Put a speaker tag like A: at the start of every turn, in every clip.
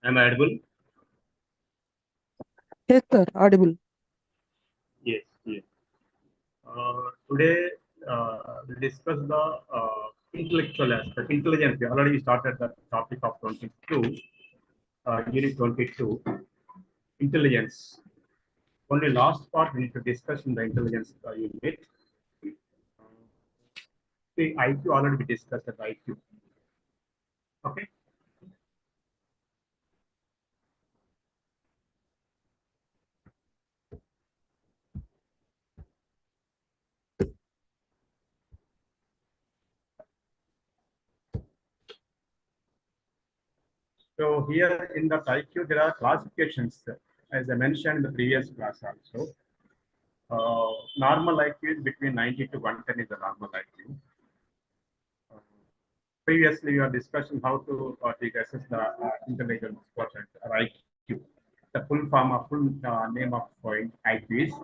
A: Am I audible?
B: Yes, sir, audible.
A: Yes, yes. Today we discuss the intellectual aspect, intelligence. We already started the topic of 22, unit 22, intelligence. Only last part we need to discuss in the intelligence unit. The IQ already we discussed at IQ. Okay. So here in the IQ there are classifications, as I mentioned in the previous class also. Normal IQ is between 90 to 110 is the normal IQ. Previously, we were discussing how to assess the intelligence quotient or IQ. The full form of full name of IQ is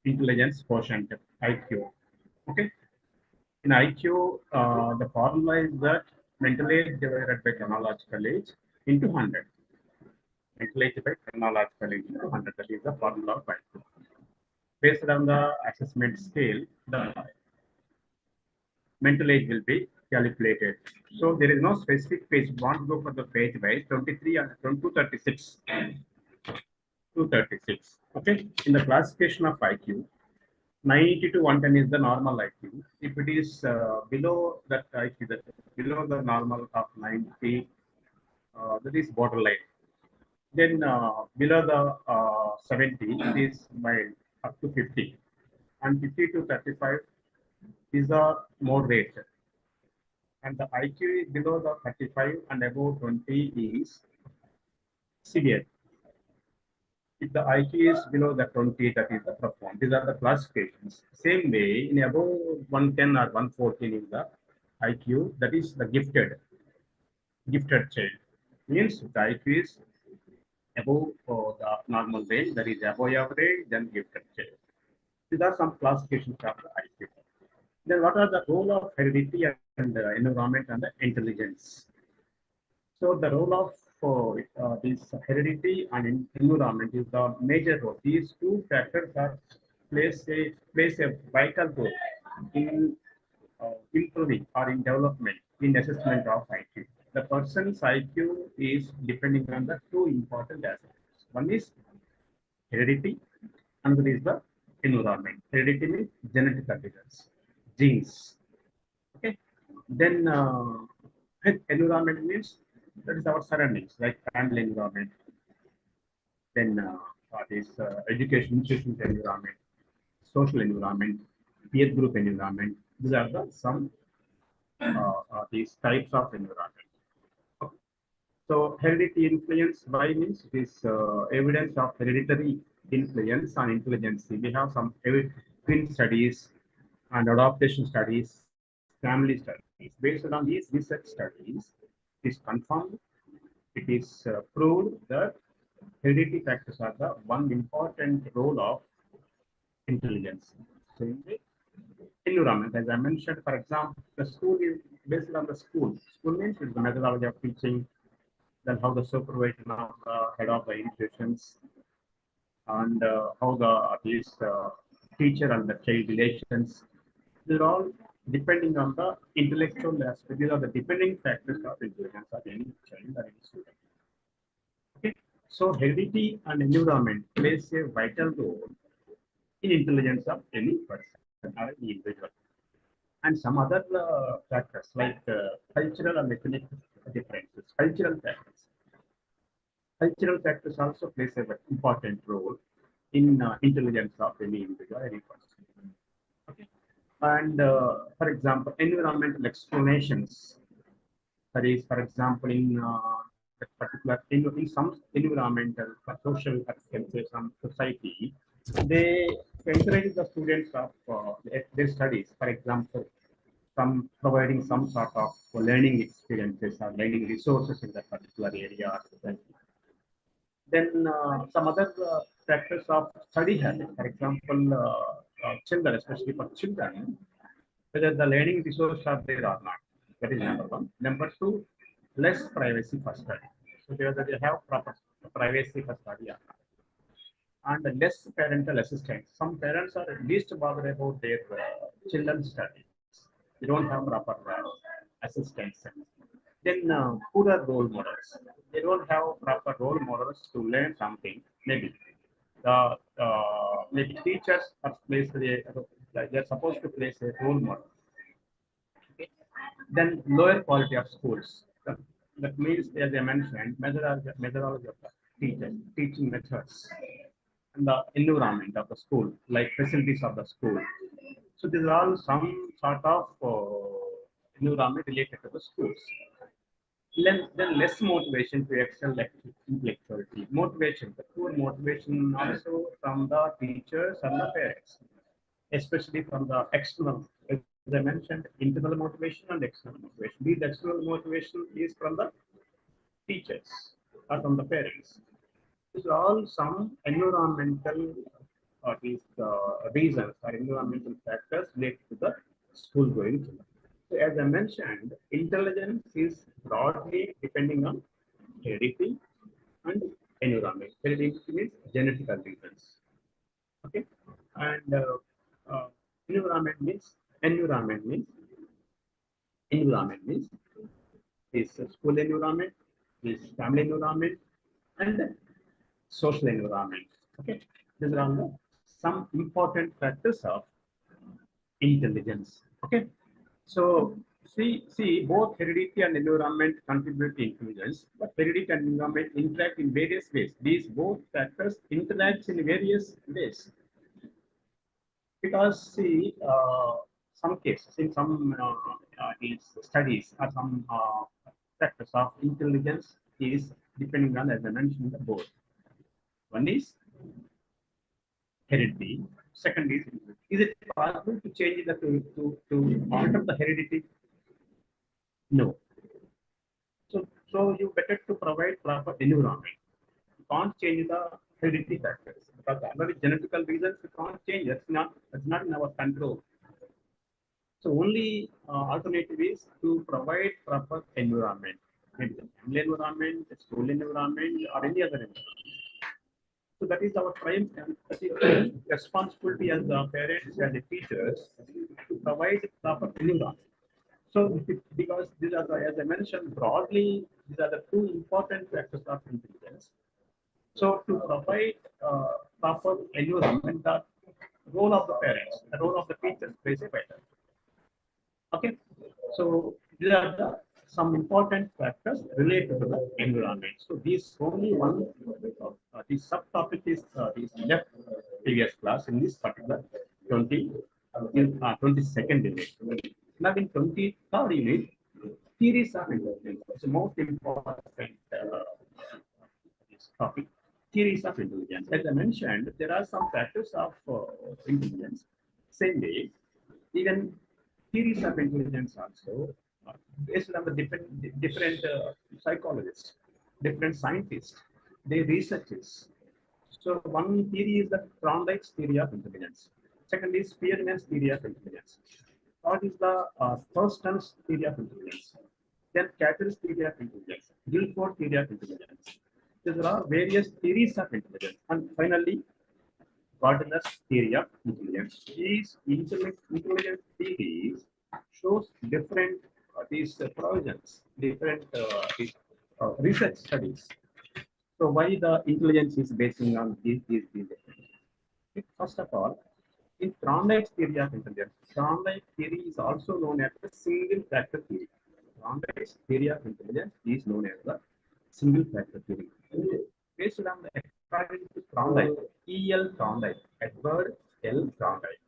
A: intelligence quotient IQ. Okay. In IQ, the formula is that mental age divided by chronological age into 100. Mental age by chronological age into 100. That is the formula of IQ. Based on the assessment scale, the mental age will be calculated. So there is no specific page. You want to go for the page wise 23 and 236. 236. Okay. In the classification of IQ, 90 to 110 is the normal IQ. If it is below that IQ, that below the normal of 90, that is borderline. Then below the 70, it is mild up to 50. And 50 to 35 is a moderate. And the IQ is below the 35 and above 20 is severe. If the IQ is below the 20, that is the profound. These are the classifications. Same way, in above 110 or 114 is the IQ, that is the gifted child. Means the IQ is above the normal range, that is above average, then gifted child. These are some classifications of the IQ. Then what are the role of heredity and environment and the intelligence? So the role of this heredity and environment is the major role. These two factors are plays a vital role in improving or in development in assessment of IQ. The person's IQ is depending on the two important aspects. One is heredity, another is the environment. Heredity means genetic evidence, genes. Okay. Then environment means that is our surroundings, like family environment, then this education institutions environment, social environment, peer group environment. These are the some these types of environment. Okay. So heredity influence by means this evidence of hereditary influence on intelligence. We have some twin studies and adaptation studies, family studies. Based on these research studies, it is confirmed, it is proved that heredity factors are the one important role of intelligence. So, environment, as I mentioned, for example, the school is based on the school. School means it's the methodology of teaching, then how the supervision of the head of the institutions, and how the these teacher and the child relations. They're all depending on the intellectual aspect. These are the depending factors of intelligence of any child or any student. Okay. So heredity and environment plays a vital role in intelligence of any person or any individual. And some other factors like cultural and ethnic differences, cultural factors also plays an important role in intelligence of any individual, any person. Okay. And for example, environmental explanations. That is, for example, in that particular in some environmental, social, can say some society, they encourage the students of their studies. For example, some providing some sort of learning experiences or learning resources in that particular area or society. Then some other factors of study habit, for example, children, especially for children, whether the learning resources are there or not. That is number one. Number two, less privacy for study. So they have proper privacy for study and less parental assistance. Some parents are least bothered about their children's studies. They don't have proper assistance. Then poorer role models. They don't have proper role models to learn something. Maybe maybe teachers are placed they're supposed to place a role model. Okay. Then lower quality of schools. That means, as I mentioned, methodology of the teachers, teaching methods, and the environment of the school, like facilities of the school. So these are all some sort of environment related to the schools. Then less motivation to excel intellectuality. Motivation, the poor motivation also from the teachers and the parents, especially from the external. As I mentioned, internal motivation and external motivation. These external motivation is from the teachers or from the parents. These are all some environmental these reasons or environmental factors related to the school going children. So as I mentioned, intelligence is broadly depending on heredity and environment. Heredity means genetical reasons. Okay, and environment means environment means environment means is school environment, is family environment, and social environment. Okay, these are all some important factors of intelligence. Okay, so see, both heredity and environment contribute to intelligence, but heredity and environment interact in various ways. These both factors interact in various ways because see, some cases in some these studies or some factors of intelligence is depending on, as I mentioned, the both. One is heredity. Second is it possible to change the to alter the heredity? No. So you better to provide proper environment. You can't change the heredity factors because under genetical reasons you can't change. That's not in our control. So only alternative is to provide proper environment, maybe the family environment, the school environment, or any other environment. So that is our prime responsibility as the parents and the teachers to provide proper environment. So because these are the, as I mentioned broadly, these are the two important factors of intelligence. So to provide proper environment, the role of the parents, the role of the teachers plays a vital. Okay, so these are some important factors related to the environment. So this only one, this subtopic is this left previous class in this particular 22nd unit. Now in 23rd unit, theories of intelligence is the most important this topic. Theories of intelligence. As I mentioned, there are some factors of intelligence. Same way, even theories of intelligence also based on the different psychologists, different scientists, they researches. So one theory is the Thorndike's theory of intelligence. Second is Spearman's theory of intelligence. Third is the Thurston's theory of intelligence. Then Cattell's theory of intelligence, Guilford theory of intelligence. There are various theories of intelligence, and finally, Gardner's theory of intelligence. These intelligence theories shows different provisions, different research studies. So why the intelligence is basing on these different. First of all, in Thorndike's theory of intelligence, Thorndike theory is also known as the single factor theory. Thorndike's theory of intelligence is known as the single factor theory. Based on the according to Thorndike, E.L. Thorndike, Edward L. Thorndike,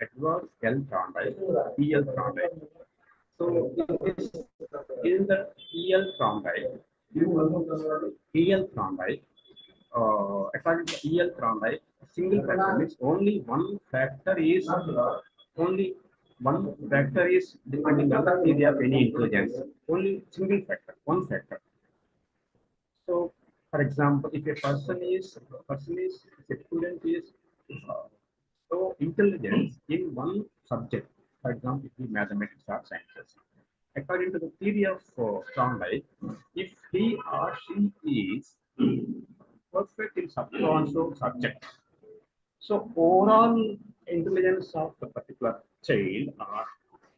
A: Edward L. Thorndike, E.L. Thorndike. So this is the E.L. Thorndike. E.L. Thorndike. According to E.L. Thorndike, single factor means only one factor is depending on the theory of any intelligence. Only single factor, one factor. So, for example, if a student is so intelligence in one subject, for example, if mathematics or sciences. According to the theory of Thorndike, if he or she is perfect in subconscious subject, so overall intelligence of the particular child or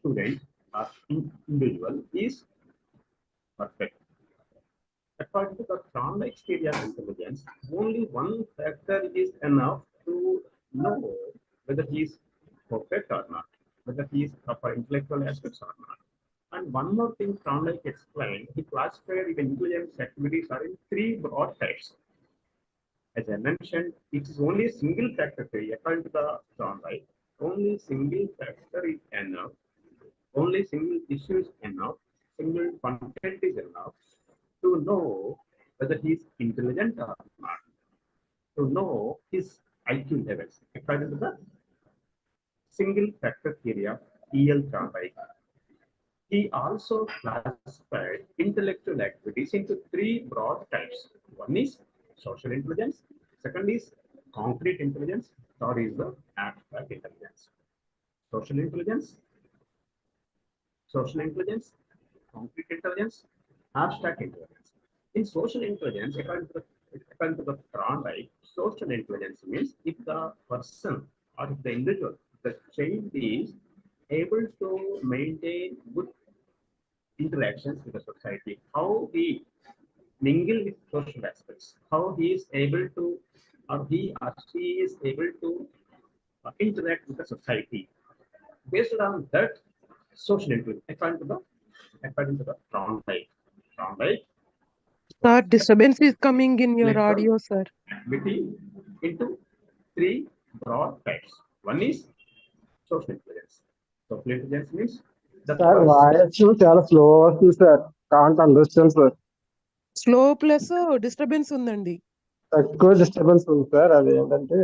A: student or individual is perfect. According to the Thorndike theory of intelligence, only one factor is enough to know whether he is perfect or not, whether he is for intellectual aspects or not. And one more thing Thorndike explained, he classified even intelligence activities are in three broad types. As I mentioned, it is only a single factor theory. According to the Thorndike, only single factor is enough, only single issue is enough, single content is enough to know whether he is intelligent or not, to know his IQ levels. According to the single factor theory of E.L. Thorndike, he also classified intellectual activities into three broad types. One is social intelligence, second is concrete intelligence, third is the abstract intelligence. Social intelligence, concrete intelligence, abstract intelligence. In social intelligence, according to the Thorndike, social intelligence means if the person or if the individual, the child is able to maintain good interactions with the society, how he mingle with social aspects, how he is able to, or he or she is able to interact with the society. Based on that, social intelligence, according to the Thorndike,
B: Sir, disturbance is coming in your
A: intellectual
B: audio, sir.
A: activity into three broad types. One is social intelligence. Social intelligence means the
C: sir
A: person.
C: Voice చాలా slow వస్తుంది sir. Can't understand sir.
B: Slow plus disturbance ఉందండి.
C: ఎక్కువ disturbance ఉంది sir. అది ఏంటంటే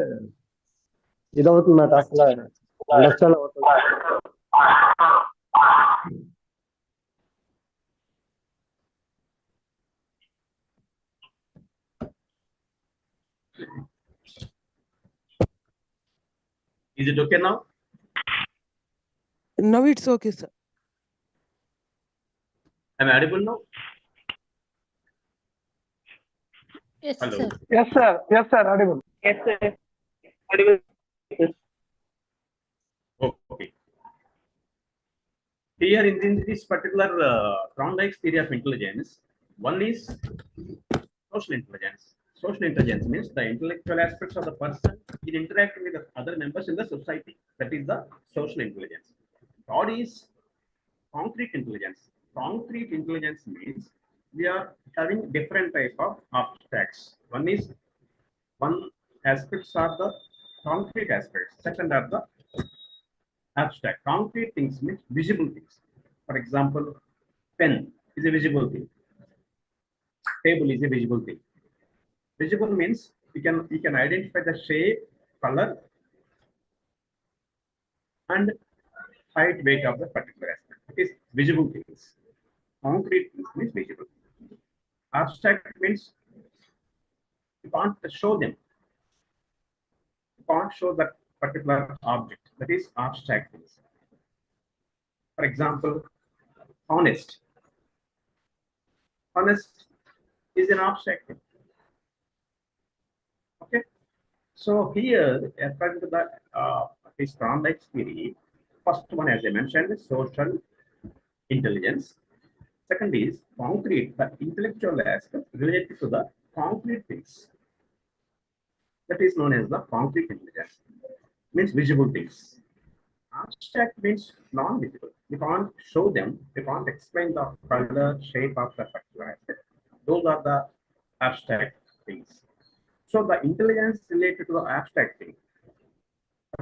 C: ఇది అవుతుందన్నమాట, అసలు అండర్స్టాండ్ అవుతుంది.
A: Is it okay now?
B: Now it's okay, sir.
A: Am I audible now?
D: Yes,
A: Hello.
D: sir.
C: Yes, sir. Yes, sir. Audible.
D: Yes, sir. Audible.
A: Okay. Here in this particular Thorndike's theory of intelligence, one is social intelligence. Social intelligence means the intellectual aspects of the person in interacting with the other members in the society. That is the social intelligence. Third is concrete intelligence. Concrete intelligence means we are having different type of abstracts. One aspects are the concrete aspects. Second are the abstract. Concrete things means visible things. For example, pen is a visible thing. Table is a visible thing. Visible means you can identify the shape, color, and height, weight of the particular aspect. It is visible things. Concrete things means visible. Abstract means you can't show them. You can't show that particular object. That is abstract things. For example, honest. Honest is an abstract thing. Okay. So here, according to the this Thorndike's theory, first one, as I mentioned, is social intelligence. Second is concrete, the intellectual aspect related to the concrete things. That is known as the concrete intelligence. Means visible things. Abstract means non-visible. You can't show them. You can't explain the color, shape of the particular aspect. Those are the abstract things. So the intelligence related to the abstract thing.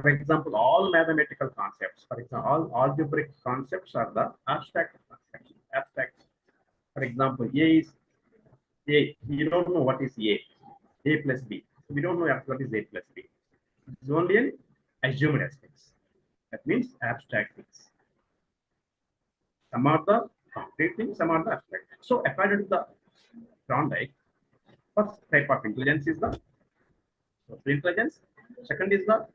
A: For example, all mathematical concepts, for example, all algebraic concepts are the abstract concepts. Abstract. For example, A is A. You don't know what is A plus B. We don't know what is A plus B. It's only an assumed aspects. That means abstract things. Some are the concrete things, some are the abstract. So according to the Thorndike, first type of intelligence is the social intelligence. Second is the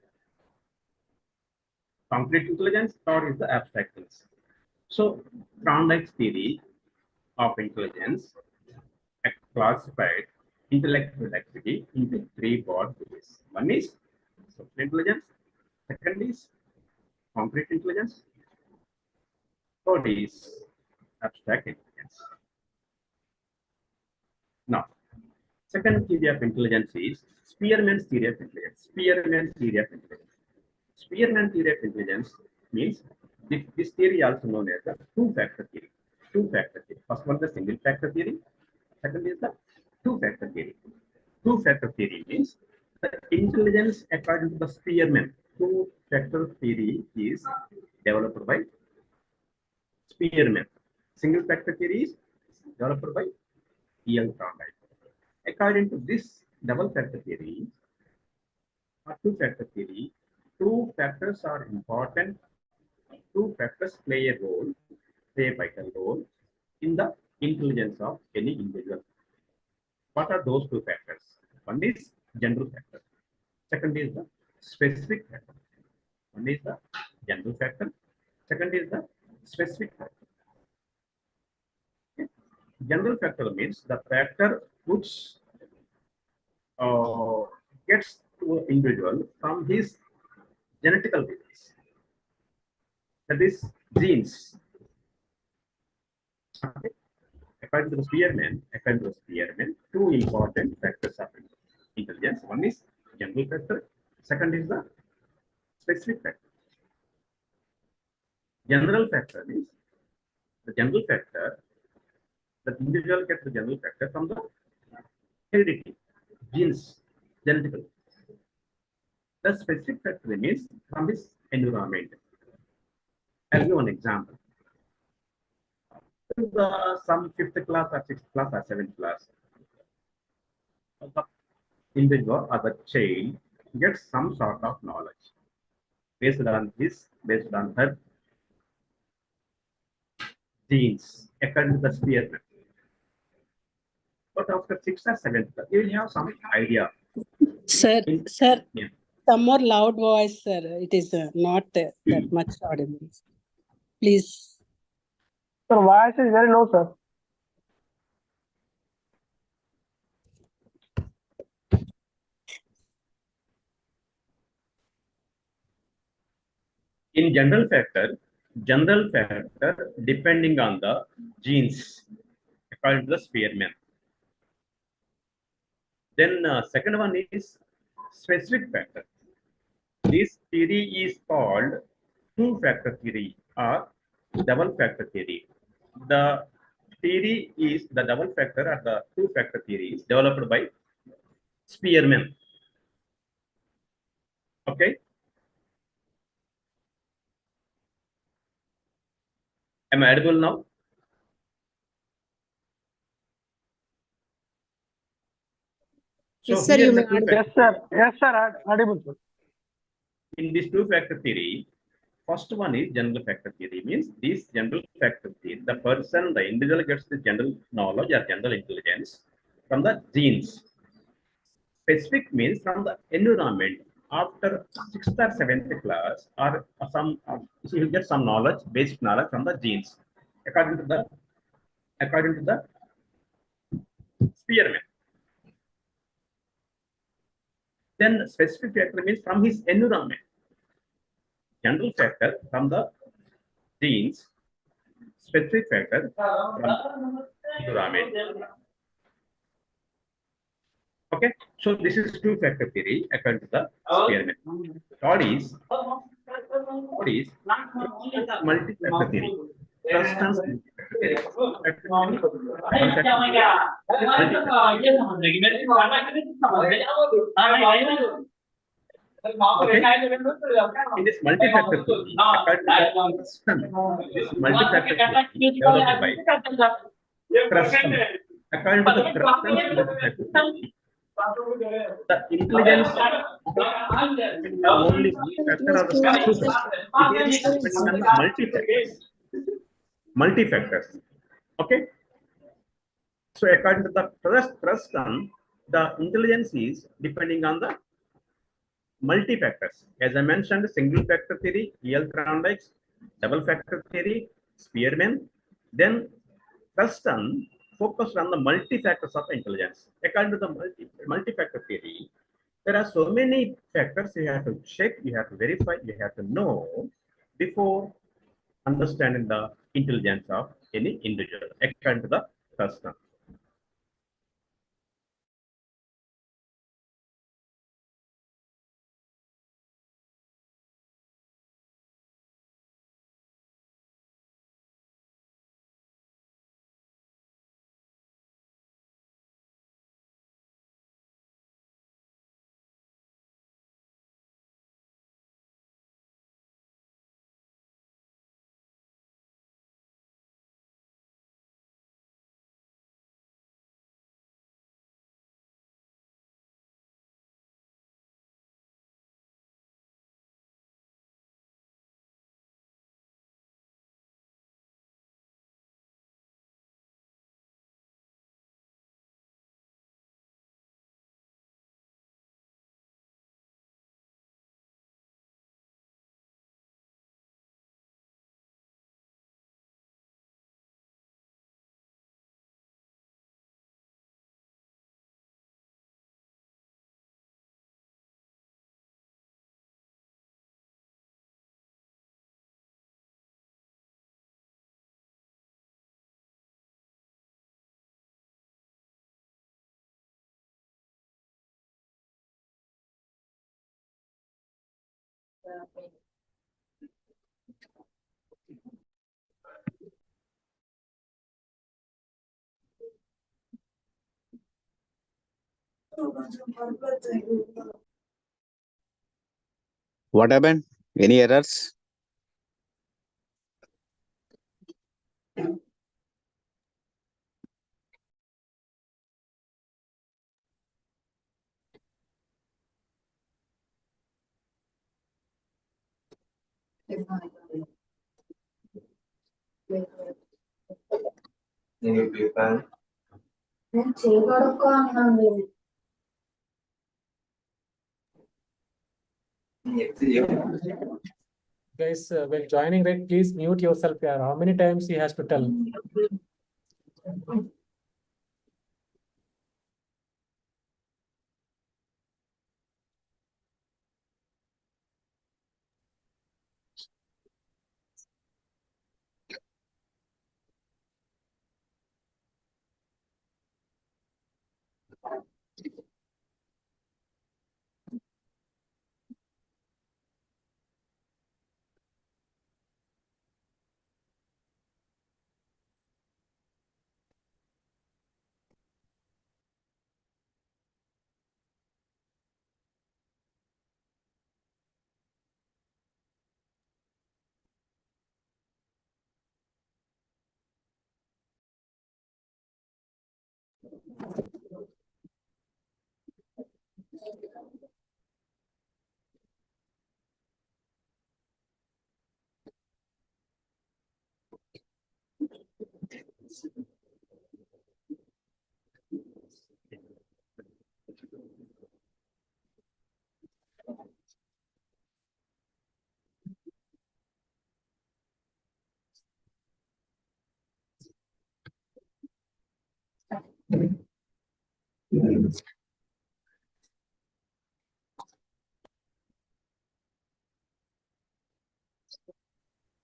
A: concrete intelligence. Third is the abstract things. So Thorndike's theory of intelligence classified intellectual activity into three broad groups. One is social intelligence, second is concrete intelligence, third is abstract intelligence. Now, second theory of intelligence is Spearman's theory of intelligence. Spearman's theory of intelligence. Spearman's theory of intelligence means this theory also known as the two-factor theory. Two-factor theory. First one is the single-factor theory. Second is the two-factor theory. Two-factor theory means the intelligence according to the Spearman. Two-factor theory is developed by Spearman. Single-factor theory is developed by Thorndike. According to this double-factor theory or two-factor theory, two factors are important. Two factors play a vital role in the intelligence of any individual. What are those two factors? One is general factor. Second is the specific factor. One is the general factor. Second is the specific factor. Okay. General factor means the factor which gets to an individual from his genetical basis. That is genes. Okay. According to the Spearman, two important factors of intelligence. One is general factor. Second is the specific factor. General factor means the general factor. The individual gets the general factor from the heredity, genes, genetical. The specific factor means from his environment. I'll give an example. Some 5th class or 6th class or 7th class, the individual or the child gets some sort of knowledge based on her genes according to the Spearman. But after 6th or 7th class, you will have some idea.
E: Sir,
A: Yeah.
E: some more loud voice, sir. It is not that much audible. Please.
D: Sir, voice is very low, sir.
A: In general factor depending on the genes according to the Spearman. Then second one is specific factor. This theory is called two-factor theory or double-factor theory. The theory is the double factor or the two-factor theory is developed by Spearman. Okay. Am I audible now? So
B: Yes, sir,
A: here
B: you
A: the
B: may
A: two
D: Yes, sir. Yes, sir. Audible, sir.
A: in this two-factor theory, first one is general factor theory. Means this general factor theory, the individual gets the general knowledge or general intelligence from the genes. Specific means from the environment. After 6th or 7th class, or some so you get some knowledge, basic knowledge from the genes, according to the Spearman. Then specific factor means from his environment. General factor from the genes, specific factor from environment. Okay, so this is two-factor theory according to the Spearman. Third is multi-factor theory. Trust and in this multi-factor theory, this multi-factor theory developed by Krustam. According to the Krustam multi-factor theory, the intelligence the only one factor of the structure. It is dependent on multi-factors. Okay. So according to the Krustam, the intelligence is depending on the multi-factors. As I mentioned, single factor theory, Thorndike's, double factor theory, Spearman. Then Preston focused on the multi-factors of intelligence. According to the multi-factor theory, there are so many factors you have to check, you have to verify, you have to know before understanding the intelligence of any individual, according to the Preston.
F: What happened? Any errors?
G: Guys, when joining, right, please mute yourself here. How many times he has to tell?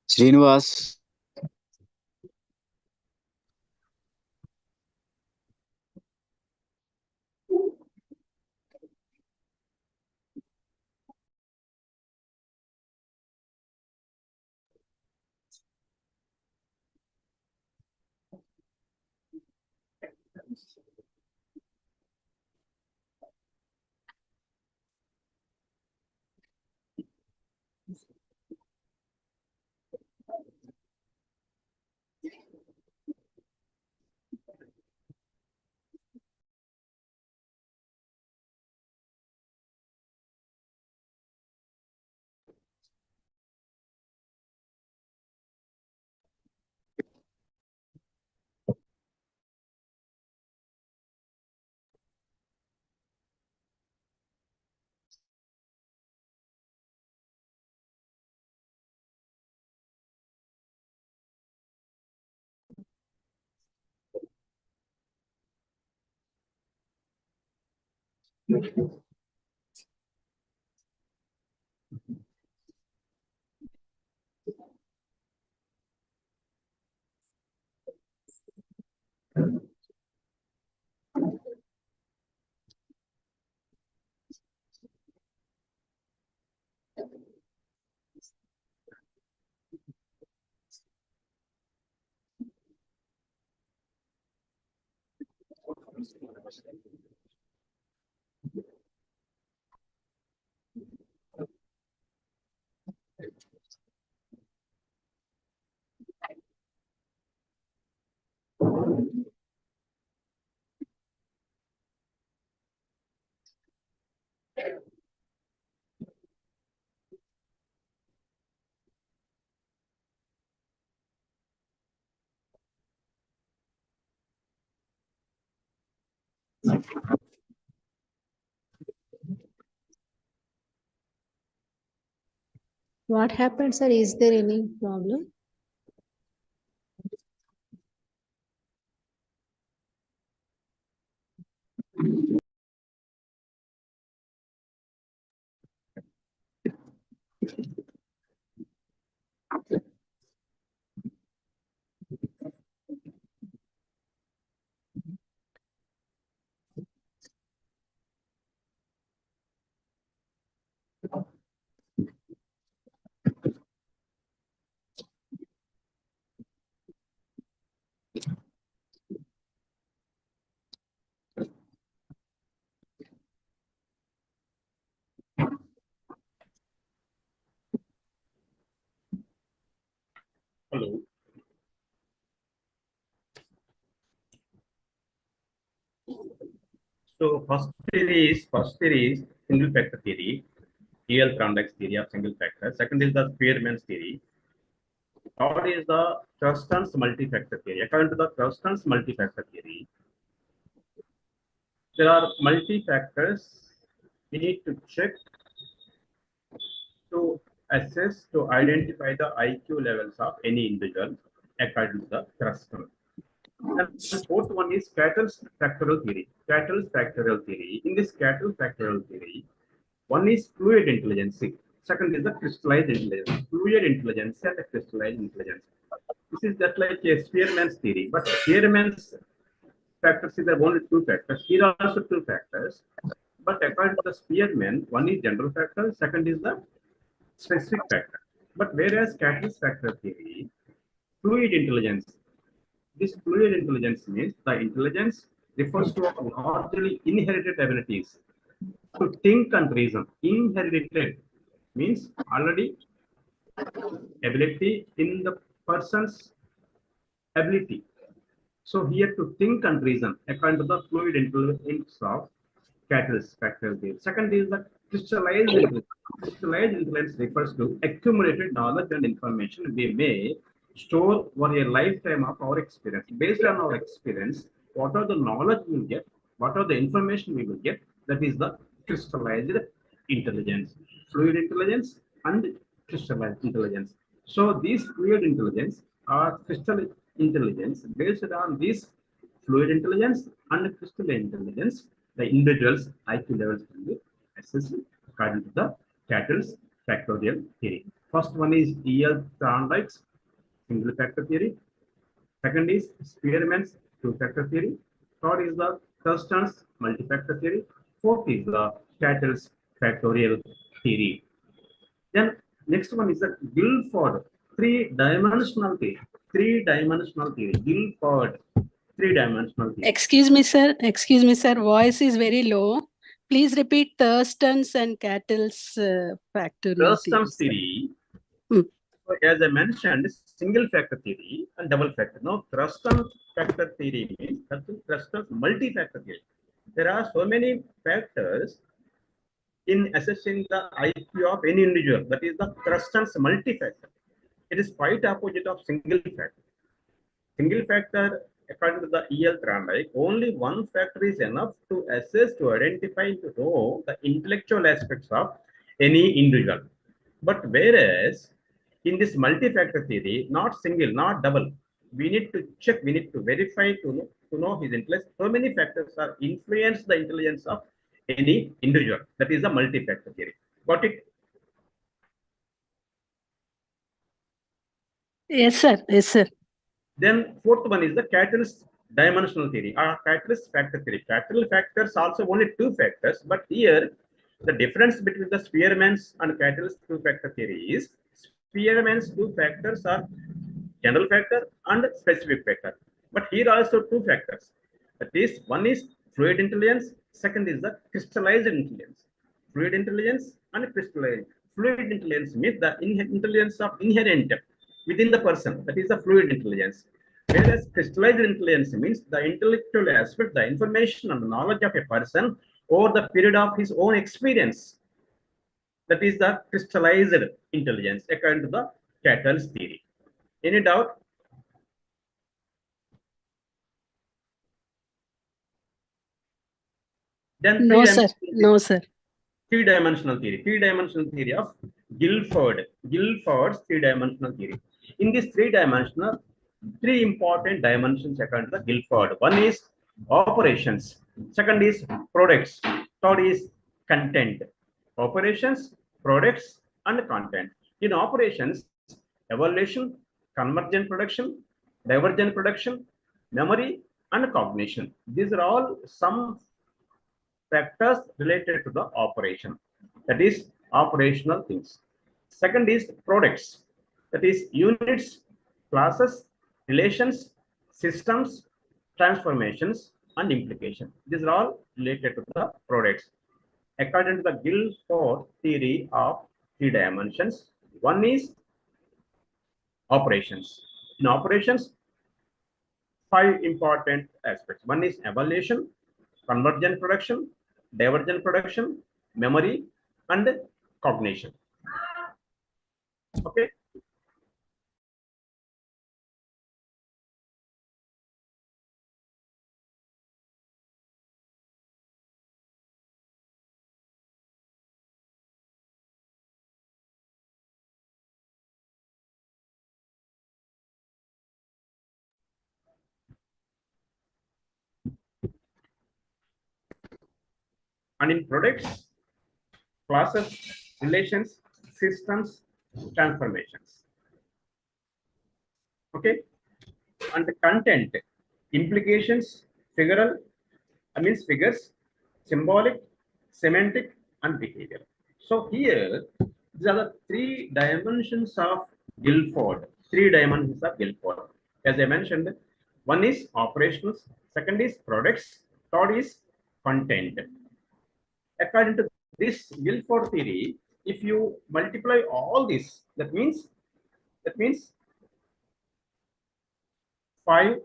F: Srinivas,
H: What happened, sir? Is there any problem?
A: Hello. So first theory is single factor theory, Yr-MSc theory of single factor. Second is the Spearman's theory. Third is the Thurston's multi-factor theory. According to the Thurston's multi-factor theory, there are multi-factors we need to check to assess to identify the IQ levels of any individual according to the Thurston. And the fourth one is Cattell's factorial theory. Cattell's factorial theory. In this Cattell's factorial theory, one is fluid intelligence. Second is the crystallized intelligence. Fluid intelligence and crystallized intelligence. This is just like a Spearman's theory, but Spearman's factors is only two factors. Here are also two factors, but according to the Spearman, one is general factor, second is the specific factor. But whereas Cattell's factor theory, fluid intelligence. This fluid intelligence means the intelligence refers to largely inherited abilities to think and reason. Inherited means already ability in the person's ability. So here to think and reason according to the fluid intelligence of Cattell's factor theory. Second is the crystallized intelligence. Crystallized intelligence refers to accumulated knowledge and information we may store over a lifetime of our experience. Based on our experience, what are the knowledge we will get, what are the information we will get, that is the crystallized intelligence. Fluid intelligence and crystallized intelligence. So these fluid intelligence or crystal intelligence, based on this fluid intelligence and crystal intelligence, the individual's IQ levels can be assessed according to the Cattell's factorial theory. First one is Yr-MSc single factor theory. Second is Spearman's two-factor theory. Third is the Thurston's multi-factor theory. Fourth is the Cattell's factorial theory. Then next one is the Guilford three-dimensional theory. Three-dimensional theory. Guilford three-dimensional theory.
E: Excuse me, sir. Excuse me, sir. Voice is very low. Please repeat Thurston's and Cattell's factorial
A: Thurston's theory. So as I mentioned, single factor theory and double factor. Now, Thurston's factor theory means Thurston's multi-factor theory. There are so many factors in assessing the IQ of any individual. That is the Thurston's multi-factor. It is quite opposite of single factor. Single factor, according to the Yr-MSc, only one factor is enough to assess, to identify, to know the intellectual aspects of any individual. But whereas in this multi-factor theory, not single, not double, we need to check, we need to verify to know his intellect. So many factors are influence the intelligence of any individual. That is the multi-factor theory. Got it?
E: Yes, sir. Yes, sir.
A: Then fourth one is the catalyst dimensional theory or catalyst factor theory. Catalyst factors also only two factors, but here the difference between the Spearman's and catalyst two factor theory is Spearman's two factors are general factor and specific factor. But here also two factors. That is, one is fluid intelligence, second is the crystallized intelligence. Fluid intelligence and crystallized. Fluid intelligence means the intelligence of inherent within the person. That is the fluid intelligence. Whereas crystallized intelligence means the intellectual aspect, the information and the knowledge of a person over the period of his own experience. That is the crystallized intelligence according to the Catalyst theory. Any doubt? Then
E: No, sir. No, sir.
A: Three-dimensional theory of Guilford's three-dimensional theory. In this three-dimensional, three important dimensions according to the Guilford. One is operations, second is products, third is content. Operations, products, and content. In operations, evaluation, convergent production, divergent production, memory, and cognition. These are all some factors related to the operation. That is operational things. Second is products. That is units, classes, relations, systems, transformations, and implication. These are all related to the products. According to the Guilford theory of three dimensions, one is operations. In operations, five important aspects. One is evaluation, convergent production, divergent production, memory, and cognition. Okay. And in products, classes, relations, systems, transformations. Okay. And the content, implications, figural, means figures, symbolic, semantic, and behavior. So here, these are the three dimensions of Guilford. Three dimensions of Guilford. As I mentioned, one is operations, second is products, third is content. According to this Guilford theory, if you multiply all this, that means 5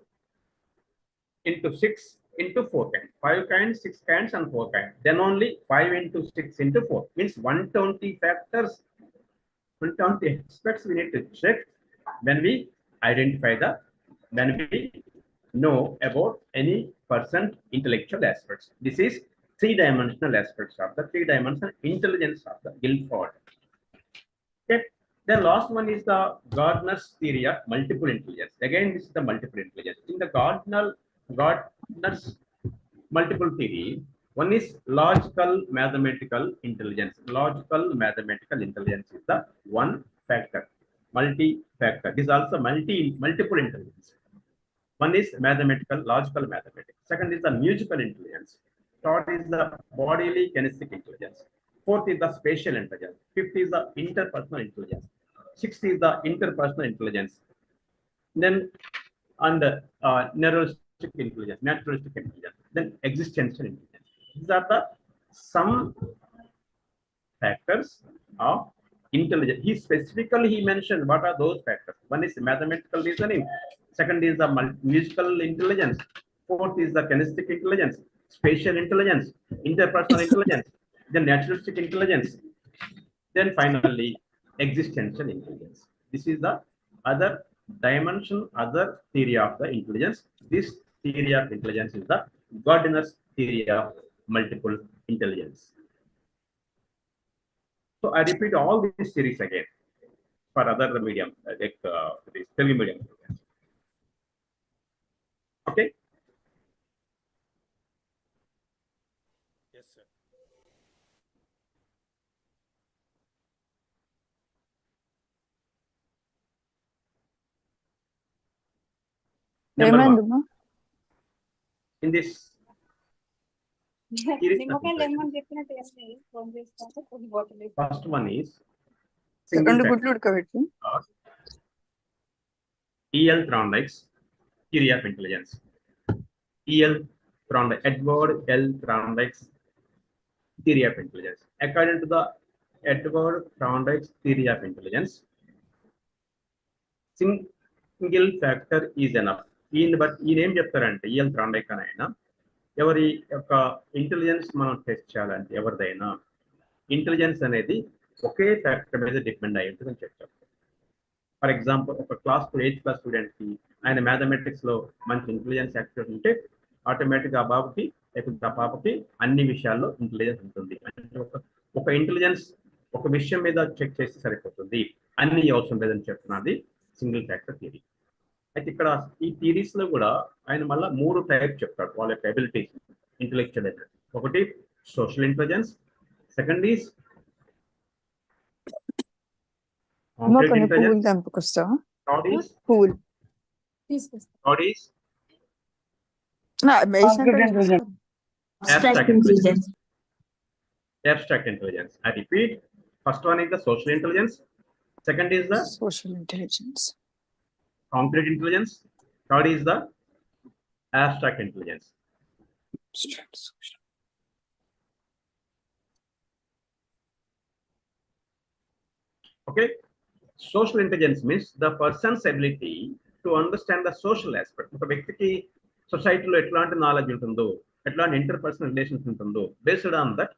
A: into 6 into 4 kinds. 5 kinds, 6 kinds, and 4 kinds. Then only 5 into 6 into 4 means 120 factors, 120 aspects we need to check when we identify when we know about any person intellectual aspects. This is three-dimensional aspects of the three-dimensional intelligence of the Guilford. Okay. The last one is the Gardner's theory of multiple intelligence. Again, this is the multiple intelligence. In the Gardner's multiple theory, one is logical mathematical intelligence. Logical mathematical intelligence is the one factor, multi-factor. This is also multiple intelligence. One is logical mathematics. Second is the musical intelligence. Third is the bodily kinesthetic intelligence. Fourth is the spatial intelligence. Fifth is the interpersonal intelligence. Sixth is the interpersonal intelligence. Then neuralistic intelligence, naturalistic intelligence. Then existential intelligence. These are the some factors of intelligence. He mentioned what are those factors. One is mathematical reasoning. Second is the musical intelligence. Fourth is the kinesthetic intelligence, spatial intelligence, interpersonal intelligence, then naturalistic intelligence, then finally existential intelligence. This is the other dimension, other theory of the intelligence. This theory of intelligence is the Gardner's theory of multiple intelligence. So I repeat all these theories again for other medium, like this Telugu medium. Okay. Number one.
I: ఏమైందమ్మా?
A: In this series of first one is single
I: రెండు
A: factor
I: గుడ్లు ఉడకబెట్టి
A: EL Thorndike's theory of intelligence. EL Thorndike, Edward L. Thorndike's theory of intelligence. According to the Edward Thorndike's theory of intelligence, single factor is enough. ఈ name చెప్తారంటే EL థార్ండైక్ అని అయినా ఎవరి యొక్క intelligence మనం టెస్ట్ చేయాలంటే ఎవరిదైనా ఇంటెలిజెన్స్ అనేది ఒకే ఫ్యాక్టర్ మీద డిపెండ్ అయి ఉంటుందని చెప్తారు. ఫర్ ఎగ్జాంపుల్ ఒక క్లాస్ 8th క్లాస్ స్టూడెంట్కి ఆయన మ్యాథమెటిక్స్ లో మంచి ఇంటెలిజెన్స్ యాక్టివిటీ ఉంటే ఆటోమేటిక్గా ఆ బాబుకి లేకపోతే ఆ పాపకి అన్ని విషయాల్లో ఇంటెలిజెన్స్ ఉంటుంది. అంటే ఒక ఇంటెలిజెన్స్ ఒక విషయం మీద చెక్ చేస్తే సరిపోతుంది, అన్ని అవసరం లేదని చెప్తున్నది సింగిల్ ఫ్యాక్టర్ థియరీ. అయితే ఇక్కడ ఈ థియరీస్ లో కూడా ఆయన మళ్ళీ 3 టైప్ చెప్తాడు వాళ్ళ యొక్క ఎబిలిటీస్, ఇంటెలెక్చువల్ ఎబిలిటీ. ఒకటి social intelligence, second is concrete intelligence,
I: తెంపుకొస్తావా?
A: థర్డ్ ఈజ్
I: పువ్వులు
A: abstract intelligence. Abstract intelligence. I repeat, first one is the social intelligence, second is the
I: social intelligence,
A: concrete intelligence, third is the abstract intelligence. Okay, social intelligence means the person's ability to understand the social aspect. ఒక వ్యక్తికి సొసైటీలో ఎట్లాంటి knowledge ఉంటుందో, ఎట్లాంటి interpersonal relations ఉంటుందో, based on that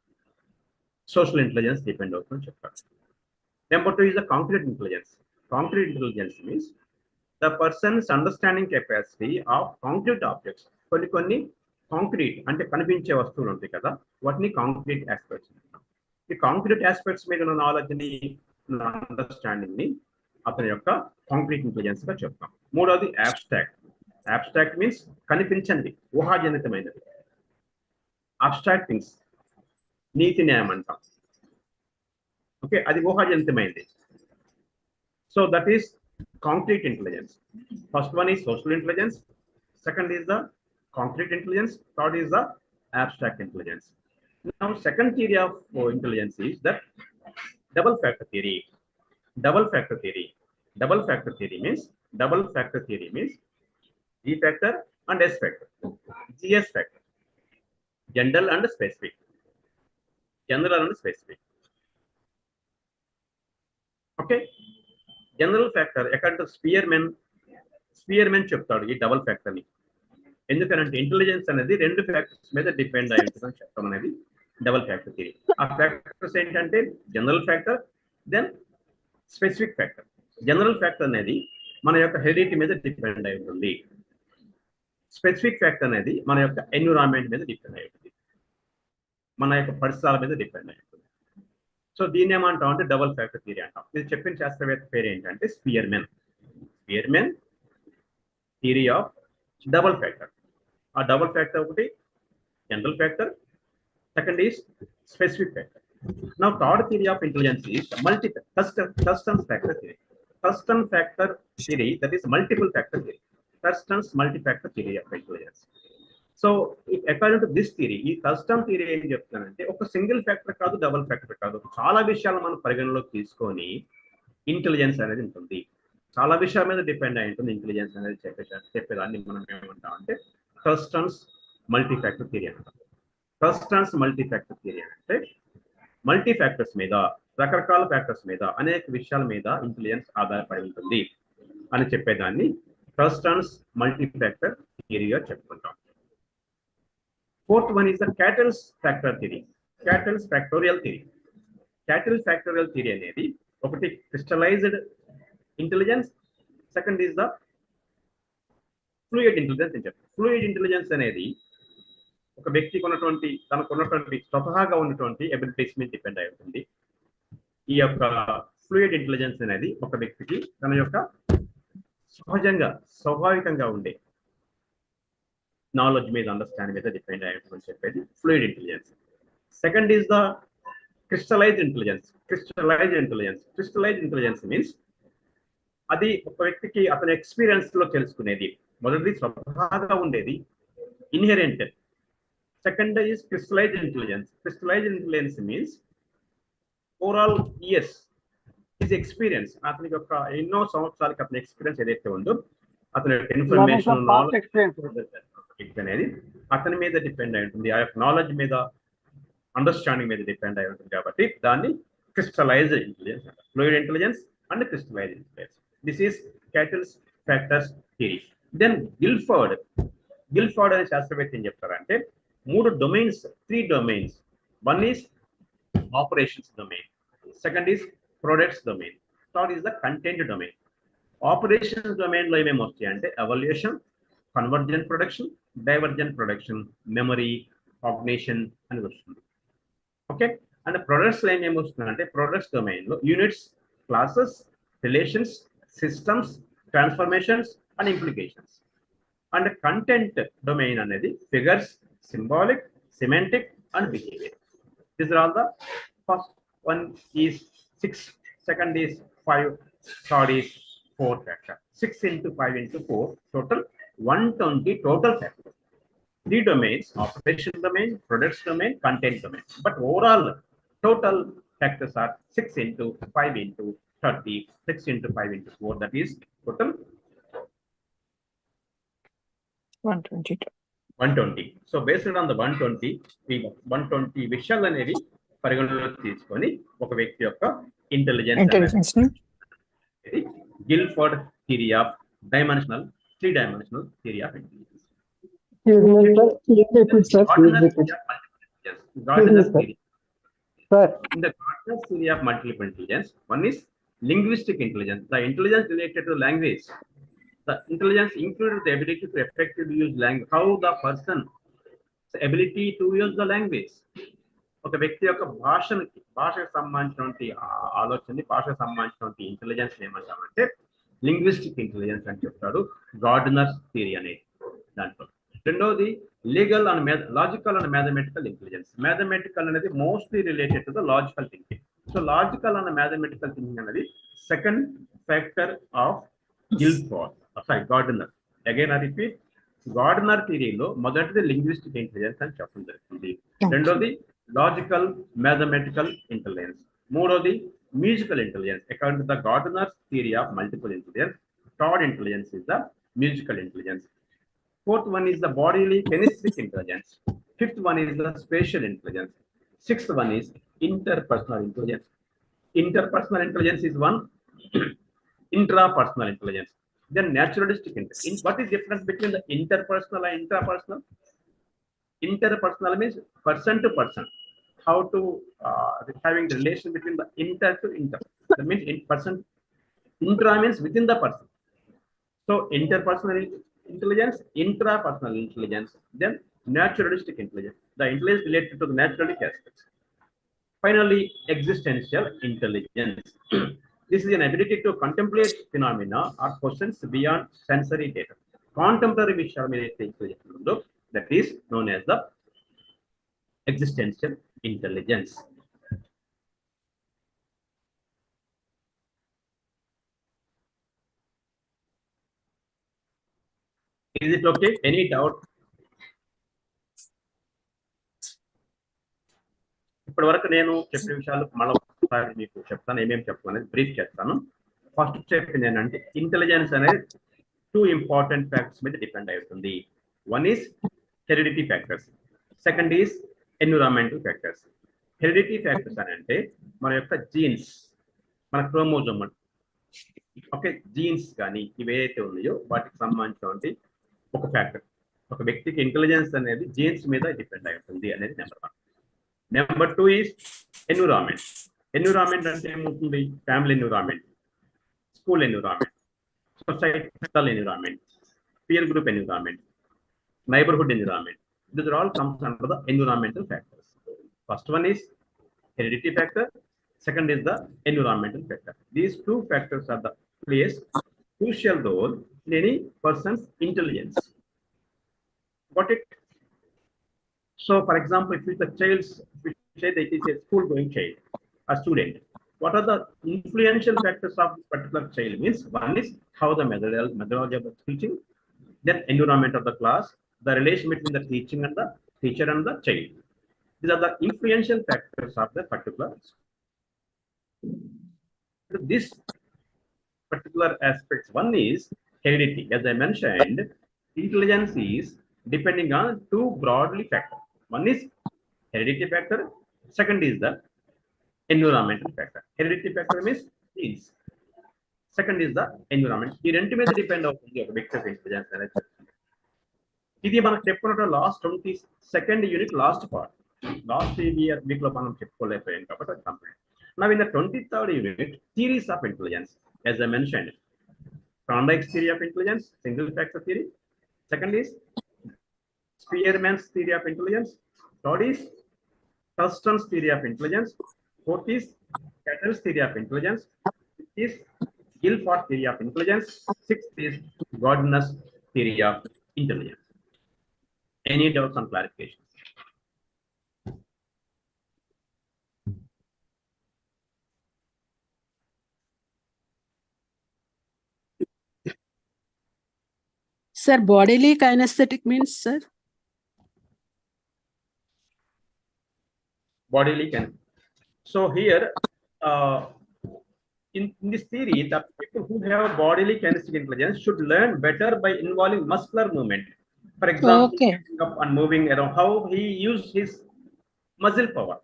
A: social intelligence depend అవుతుందని చెప్తారు. Number 2 is the concrete intelligence. Concrete intelligence means the person's understanding capacity of concrete objects. కొన్ని కాంక్రీట్ అంటే కనిపించే వస్తువులు ఉంటాయి కదా, వాటిని కాంక్రీట్ ఆస్పెక్ట్స్. ఈ కాంక్రీట్ ఆస్పెక్ట్స్ మీద ఉన్న నాలెడ్జ్ని, అండర్స్టాండింగ్ ని అతని యొక్క కాంక్రీట్ ఇంటెలిజెన్స్ గా చెప్తాం. మూడవది అబ్స్ట్రాక్ట్. అబ్స్ట్రాక్ట్ మీన్స్ కనిపించండి, ఊహాజనితమైనది. అబ్స్ట్రాక్ట్ థింగ్స్, నీతి న్యాయం అంటాం. ఓకే, అది ఊహాజనితమైనది. So that is concrete intelligence. First one is social intelligence, second is the concrete intelligence, third is the abstract intelligence. Now second theory of intelligence is that double factor theory. Double factor theory. Double factor theory means G factor and S factor. GS factor. General and specific. General and specific. Okay. General factor ఎక్కడ Spearman చెప్తాడు ఈ double factor ని. ఎందుకంటే intelligence అనేది 2 factors మీద depend అయి ఉంటుందని చెప్పడం అనేది డబుల్ ఫ్యాక్టర్ థియరీ. ఆ ఫ్యాక్టర్స్ ఏంటంటే general factor, then specific factor. General factor అనేది మన యొక్క హెరిడిటీ మీద డిపెండ్ అయి ఉంటుంది. స్పెసిఫిక్ ఫ్యాక్టర్ అనేది మన యొక్క ఎన్విరాన్మెంట్ మీద డిపెండ్ అయి ఉంటుంది, మన యొక్క పరిసరాల మీద డిపెండ్ అయి ఉంటుంది. సో దీన్ని ఏమంటాం అంటే డబుల్ ఫ్యాక్టర్ థియరీ అంటాం. ఇది చెప్పిన శాస్త్రవేత్త పేరు ఏంటంటే Spearman theory of double factor. ఆ డబుల్ ఫ్యాక్టర్ ఒకటి general factor, second is specific factor. Now third theory of intelligence is Thurston's factor theory. Thurston factor theory, that is multiple factor theory. Thurston's multi-factor theory of intelligence. So according to this theory, ఈ Thurstone theory ఏం చెప్తానంటే ఒక single factor కాదు, double factor కాదు, చాలా విషయాలు మనం పరిగణలోకి తీసుకొని ఇంటెలిజెన్స్ అనేది ఉంటుంది. చాలా విషయాల మీద డిపెండ్ అయి ఉంటుంది ఇంటెలిజెన్స్ అనేది చెప్పేదాన్ని మనం ఏమంటాం అంటే థర్స్టన్స్ మల్టీ ఫ్యాక్టర్ థియరీ అంటాం. థర్స్టన్స్ మల్టీ ఫ్యాక్టర్ థియరీ అంటే మల్టీ ఫ్యాక్టర్స్ మీద, రకరకాల ఫ్యాక్టర్స్ మీద, అనేక విషయాల మీద ఇంటెలిజెన్స్ ఆధారపడి ఉంటుంది అని చెప్పేదాన్ని థర్స్టన్స్ మల్టీ ఫ్యాక్టర్ థియరీగా చెప్పుకుంటాం. Fourth one is the Cattell's factor theory. Cattell's factorial theory. Cattell's factorial theory అనేది ఒకటి crystallized intelligence, second is the fluid intelligence అని చెప్తారు. Fluid intelligence అనేది ఒక వ్యక్తికి ఉన్నటువంటి తనకున్నటువంటి స్వతహాగా ఉన్నటువంటి ఎబిలిటీస్ మీద డిపెండ్ అయి ఉంటుంది. ఈ యొక్క ఫ్లూయిడ్ ఇంటెలిజెన్స్ అనేది ఒక వ్యక్తికి తన యొక్క స్వాభావికంగా ఉండే నాలెడ్జ్ మీద, అండర్స్టాండింగ్ మీద డిపెండ్ అయ్యి ఉంటుందని చెప్పేది fluid intelligence. Second is the crystallized intelligence. Crystallized intelligence means అది ఒక వ్యక్తికి అతని ఎక్స్పీరియన్స్ లో తెలుసుకునేది. మొదటిది స్వతహాగా ఉండేది, inherent. Second is crystallised intelligence. Crystallised intelligence means overall years his experience, అతనికి ఒక ఎన్నో సంవత్సరాలకి అతని ఎక్స్పీరియన్స్ ఏదైతే ఉందో అతని ఇన్ఫర్మేషన్ అనేది అతని మీద డిపెండ్ అయి ఉంటుంది, ఆ యొక్క నాలెడ్జ్ మీద, అండర్స్టాండింగ్ మీద డిపెండ్ అయి ఉంటుంది. కాబట్టి దాన్ని క్రిస్టలైజ్డ్ ఇంటెలిజెన్స్ అంటారు. Fluid intelligence and crystallised intelligence. This is Cattell's factors theory. Then Guilford అనే శాస్త్రవేత్త ఏం చెప్తారంటే 3 domains, 3 domains. One is operations domain, second is products domain, third is the content domain. Operations domain లో ఏమేమి వస్తాయి అంటే evaluation, convergent production, divergent production, memory, cognition అని వస్తుంది. ఓకే. అండ్ ప్రొడక్ట్స్ లో ఏమేమి వస్తుంది అంటే ప్రొడక్ట్స్ డొమైన్ లో units, classes, relations, systems, transformations and implications. And content domain అనేది figures, symbolic, semantic and behaviour. These are all the first one is 6, second is 5, third is 4 factor. 6 into 5 into 4, total 120 total factors. 3 domains: operation domain, products domain, content domain. But overall total factors are 6 into 5 into 30, 6 into 5 into 4. That is total
I: 122.
A: 120. So based on the 120 విషయాలు అనేవి పరిగణలోకి తీసుకొని ఒక వ్యక్తి యొక్క intelligence Guilford theory of dimensional, 3 dimensional theory of intelligence. Gardner's theory. In the Gardner's theory of multiple intelligence, one is linguistic intelligence, the intelligence related to language. The intelligence included the ability to effectively use language, how the person's ability to use the language. ఒక వ్యక్తి యొక్క భాషకు సంబంధించినటువంటి ఆలోచనని, భాషకు సంబంధించినటువంటి intelligence ఏమంటామంటే linguistic intelligence అని చెప్తాడు గార్డనర్స్ థియరీ అనేది. దాంట్లో రెండవది legal and logical and mathematical intelligence. Mathematical అనేది mostly related to the logical thinking. So logical and mathematical thinking అనేది second factor of Gardner. Again I repeat, Gardner థియరీలో మొదటిది లింగ్విస్టిక్ ఇంటెలిజెన్స్ అని చెప్పడం జరుగుతుంది. రెండోది లాజికల్ మ్యాథమెటికల్ ఇంటెలిజెన్స్. మూడోది musical intelligence. According to the Gardner's theory of multiple intelligence, third intelligence is the musical intelligence. Fourth one is the bodily kinesthetic intelligence. Fifth one is the spatial intelligence. Sixth one is interpersonal intelligence. Interpersonal intelligence is one. Intrapersonal intelligence. Then naturalistic intelligence. What is the difference between the interpersonal and intrapersonal? Interpersonal means person to person. How to having the relation between the inter to inter. That means in person. Intra means within the person. So interpersonal intelligence, intrapersonal intelligence, then naturalistic intelligence, the intelligence related to the naturalistic aspects. Finally, existential intelligence. This is an ability to contemplate phenomena or questions beyond sensory data. Contemporary intelligence, that is known as the existential intelligence. Is it okay? Any doubt? ఇప్పటి వరకు నేను చెప్పిన విషయాలు మళ్ళీ ఒకసారి మీకు చెప్తాను, ఏమేమి చెప్తాను బ్రీఫ్ చేస్తాను. ఫస్ట్ చెప్పింది ఏంటంటే ఇంటెలిజెన్స్ అనేది 2 ఇంపార్టెంట్ ఫ్యాక్టర్స్ మీద డిపెండ్ అవుతుంది. One is heredity factors, second is environmental factors. Heredity factors అని అంటే మన యొక్క జీన్స్, మన క్రోమోజోమ్, ఓకే, జీన్స్ కానీ ఇవేవైతే ఉన్నాయో వాటికి సంబంధించినటువంటి ఒక ఫ్యాక్టర్. ఒక వ్యక్తికి ఇంటెలిజెన్స్ అనేది జీన్స్ మీద డిపెండ్ అయి ఉంటుంది అనేది number 1. Number 2 is environment. Environment అంటే ఏమవుతుంది? Family environment, school environment, societal environment, peer group environment, neighbourhood environment. These are all comes under the environmental factors. First one is heredity factor, second is the environmental factor. These 2 factors are the plays crucial role in any person's intelligence. Got it? So for example, if the child's say that it is a school-going child, a student. What are the influential factors of this particular child? Means one is how the methodology of the teaching, then environment of the class, the relation between the teaching and the teacher and the child. These are the influential factors of the particular. This particular aspects. One is heredity. As I mentioned, intelligence is depending on two broadly factors. One is heredity factor. Second is the environmental factor. Heredity factor means genes. Second is the environment. ఈ రెండు మీద depend అవుతుంది ఒక వ్యక్తి యొక్క intelligence అనేది. ఇది మనకు చెప్పుకున్న last 22nd unit last part. Last week లో మనం చెప్పుకోలేకపోయాం కాబట్టి అది complete. Now in the 23rd unit, theories of intelligence, as I mentioned, Thorndike's theory of intelligence, single factor theory. Second is Spearman's theory of intelligence. Third is Thurston's theory of intelligence. Fourth is Cattell's theory of intelligence. Fifth is Guilford theory of intelligence. Sixth is Gardner's theory of intelligence. Any doubts on clarification?
E: Sir, bodily kinesthetic means, sir?
A: Bodily can. So here, in this theory, the people who have bodily kinetic intelligence should learn better by involving muscular movement. For example,
E: Okay.
A: getting up and moving around, how he used his muscle power.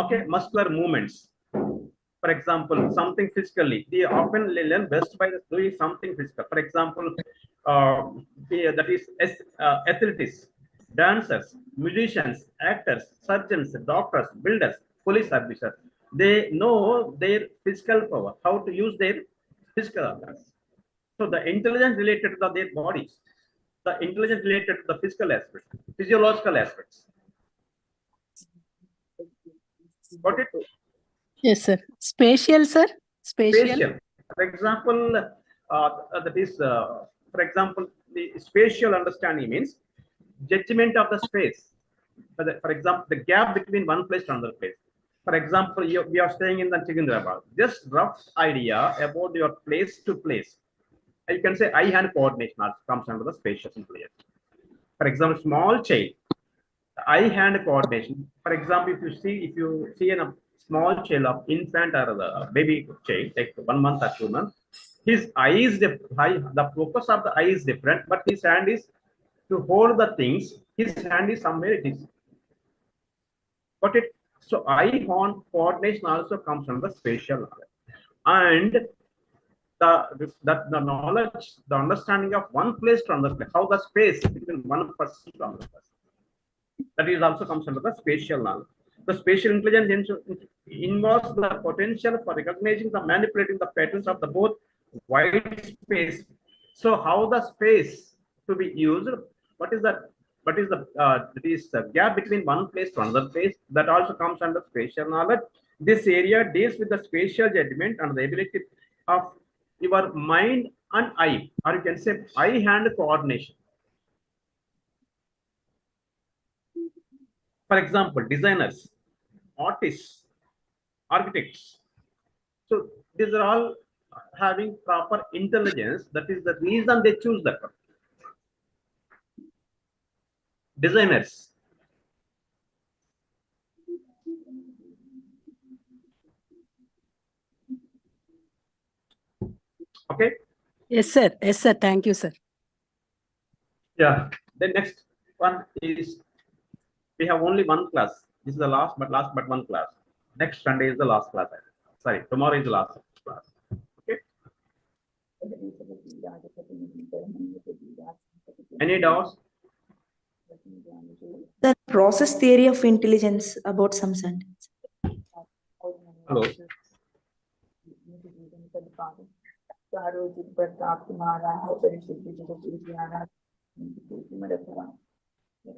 A: Okay, muscular movements. For example, something physically, they often learn best by doing something physical. For example, that is athletes, dancers, musicians, actors, surgeons, doctors, builders, police officers. They know their physical power, how to use their physical organs. So the intelligence related to their bodies, the intelligence related to the physical aspects, physiological aspects. Got it?
E: Yes, sir. Spatial, sir?
A: Spatial. For example, for example, the spatial understanding means judgment of the space. For example, the gap between one place and another place. For example, we are staying in the Secunderabad. Just rough idea about your place to place. You can say eye-hand coordination also comes under the spatial intelligence. For example, small child, eye-hand coordination. For example, if you see a small child of infant or the baby child, like 1 month or 2 months, his eye is the focus of the eye is different, but his hand is to hold the things. His hand is somewhere it is. Got it? So eye-hand coordination also comes from the spatial knowledge, and the knowledge, the understanding of one place to another place, how the space between one person to another person. That is also comes under the spatial knowledge. The spatial intelligence involves the potential for recognizing the manipulating the patterns of the both wide space. So how the space to be used? What is the gap between one place to another place? That also comes under spatial knowledge. This area deals with the spatial judgment and the ability of your mind and eye, or you can say eye-hand coordination. For example, designers, artists, architects. So these are all having proper intelligence. That is the reason they choose that one. Designers. Okay.
E: Yes, sir. Yes, sir. Thank you, sir.
A: Yeah. The next one is, we have only one class. This is the last but one class. Next Sunday is the last class. Sorry, tomorrow is the last class. Okay. Any doubts?
J: The process theory of intelligence about some sentence.
A: Hello.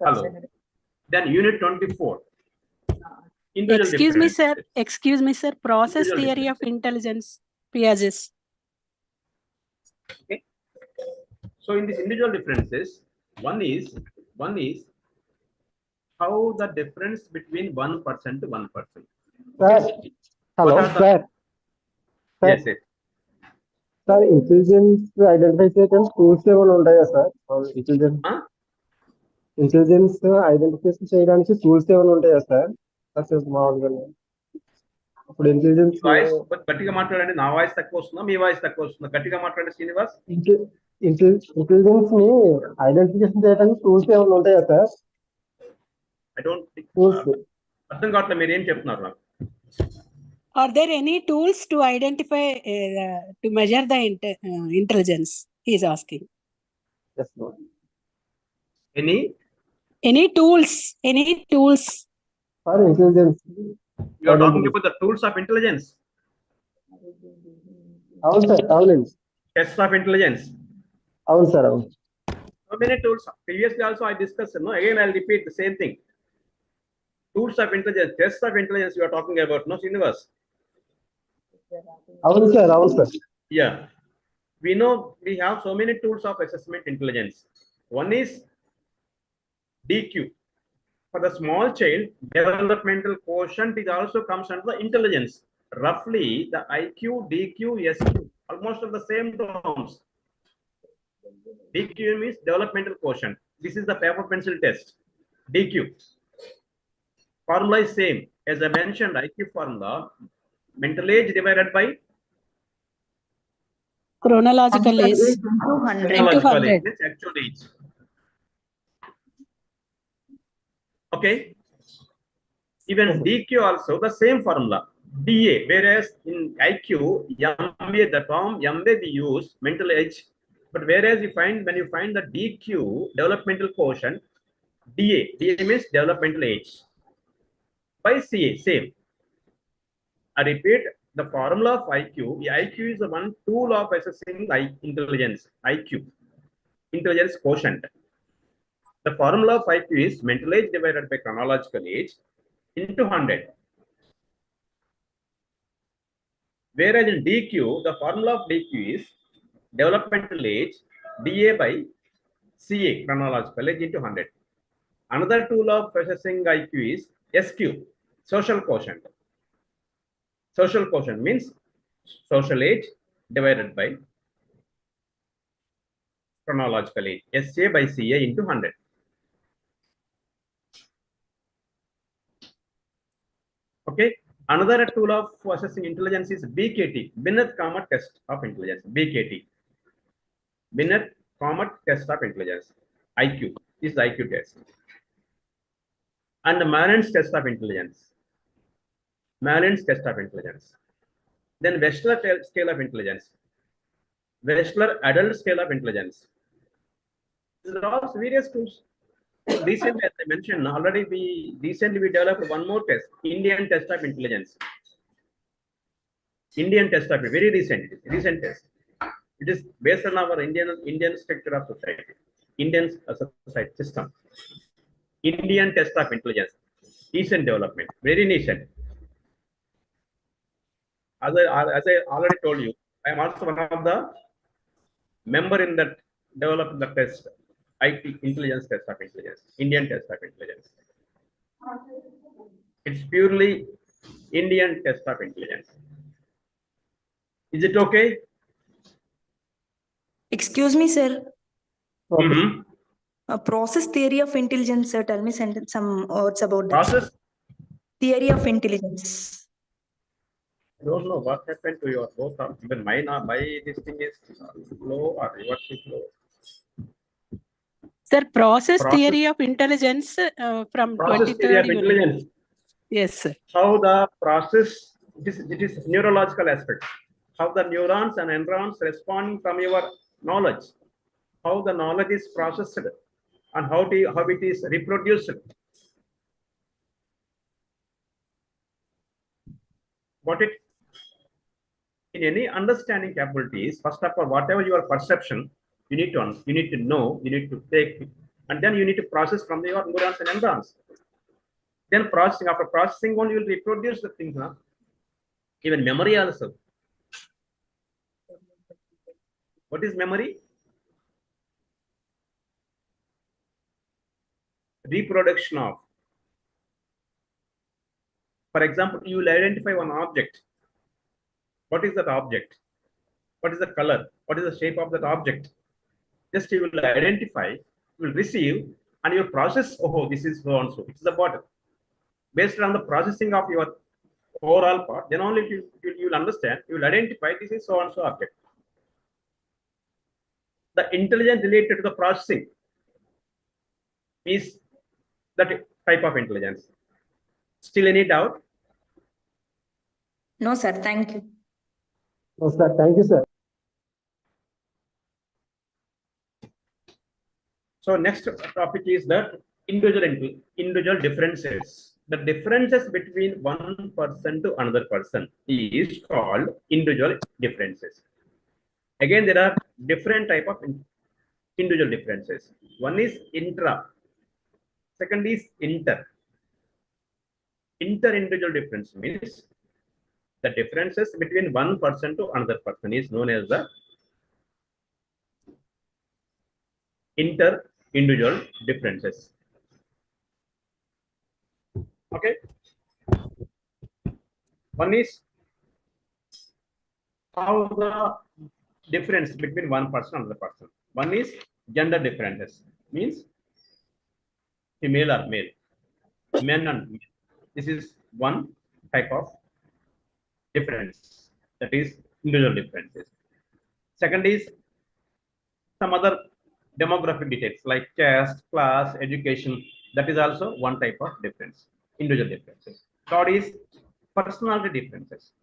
A: Hello. Then unit 24.
E: Excuse me, sir. Process theory of intelligence, Piaget's.
A: Okay. So in these individual differences, one is how the difference between 1% to 1%.
C: Sir, hello,
A: What are the-
C: sir.
A: Yes, yes.
C: Sir, intelligence identify చేయడానికి tools ఏమైనా ఉంటాయా sir? Intelligence
A: Huh?
C: Intelligence identification చేయడానికి tools ఏమైనా ఉంటాయా sir? Sir మామూలుగా ఇప్పుడు intelligence
A: voice గట్టిగా మాట్లాడండి. నా వాయిస్ తక్కువ వస్తుందా, మీ వాయిస్ తక్కువ వస్తుందా? గట్టిగా మాట్లాడండి శ్రీనివాస్.
C: ఇంటెలిజెన్స్ ని ఐడెంటిఫికేషన్ చేయడానికి టూల్స్ ఏమైనా ఉంటాయా sir?
A: I don't think
C: tools
A: అర్థం కావట్లేదు మీరు ఏం చెప్తున్నారు నాకు.
E: Are there any tools to identify, to measure the intelligence? He is asking. Any tools? Any tools?
C: For intelligence
A: You are talking about the tools of intelligence.
C: అవును sir, అవునండి.
A: Tests of intelligence.
C: అవును sir, అవును.
A: So many tools. Previously also I discussed. No, again I'll repeat the same thing. Tools of intelligence, tests of intelligence you are talking about, no, Srinivas?
C: అవును sir, అవును sir.
A: Yeah. We know we have so many tools of assessment intelligence. One is DQ. For the small child, developmental quotient is also comes under the intelligence. Roughly, the IQ, DQ, SQ, almost of the same terms. DQ means developmental quotient. This is the paper pencil test. DQ. Formula is same. As I mentioned, IQ formula, mental age divided by
E: Chronological age.
A: chronological age, means actual age. Okay. Even DQ also the same formula. DA, whereas in IQ, MA, the term MA we use mental age, but whereas you find when you find the DQ developmental quotient, DA means developmental age. By CA, same. I repeat, the formula of IQ. The IQ is the one tool of assessing intelligence. IQ, intelligence quotient. The formula of IQ is mental age divided by chronological age into 100. Whereas in DQ, the formula of DQ is developmental age DA by CA, chronological age, into 100. Another tool of assessing IQ is SQ, social quotient. Social quotient means social age divided by chronological age, SA by CA into 100. Okay. Another tool of assessing intelligence is BKT, Binet Kamat test of intelligence. BKT, Binet Kamat test of intelligence. IQ is the IQ test. And the Malin's test of intelligence. Malin's test of intelligence. Then Wechsler scale of intelligence. Wechsler adult scale of intelligence. These are all various tools. Recently, as I mentioned, already we developed one more test, Indian test of intelligence. Indian test of very recent test. It is based on our Indian structure of society, Indian society system. Indian test of intelligence, recent development, very recent. As I already told you, I am also one of the member in that developed the test, IT intelligence test of intelligence, Indian test of intelligence. It's purely Indian test of intelligence. Is it okay?
J: Excuse me, sir.
A: Mm-hmm.
J: Process theory of intelligence, sir. Tell me some words about that.
A: Process?
J: Theory of intelligence.
A: I don't know what happened to your both of even mine. My this thing is low or yours is low.
E: Sir, process theory of intelligence from
A: Process theory of intelligence.
E: Yes, sir.
A: How the process, it is neurological aspect. How the neurons and neurons respond from your knowledge. How the knowledge is processed and how it is reproduced. What it in any understanding capabilities, first of all, whatever your perception, you need to know, you need to take, and then you need to process from your neurons and neurons. Then processing, after processing one, you will reproduce the things. Huh? Even memory also. What is memory? Reproduction of For example, you will identify one object. What is that object? What is the color? What is the shape of that object? Just you will identify, you will receive, and you will process. Oh, this is so and so. It's the bottle. Based on the processing of your overall part, then only you will understand. You will identify this is so and so object. The intelligence related to the processing is that type of intelligence. Still any doubt?
J: No, sir. Thank you.
C: No, sir. Thank you, sir.
A: So next topic is that individual differences. The differences between one person to another person is called individual differences. Again, there are different type of individual differences. One is intra. Second is inter. Inter-individual difference means the differences between one person to another person is known as the inter-individual differences. Okay. One is how the difference between one person and another person. One is gender differences, means female or male, men and male. This is one type of difference, that is individual differences. Second is some other demographic details like caste, class, education. That is also one type of difference, individual differences. Third is personality differences.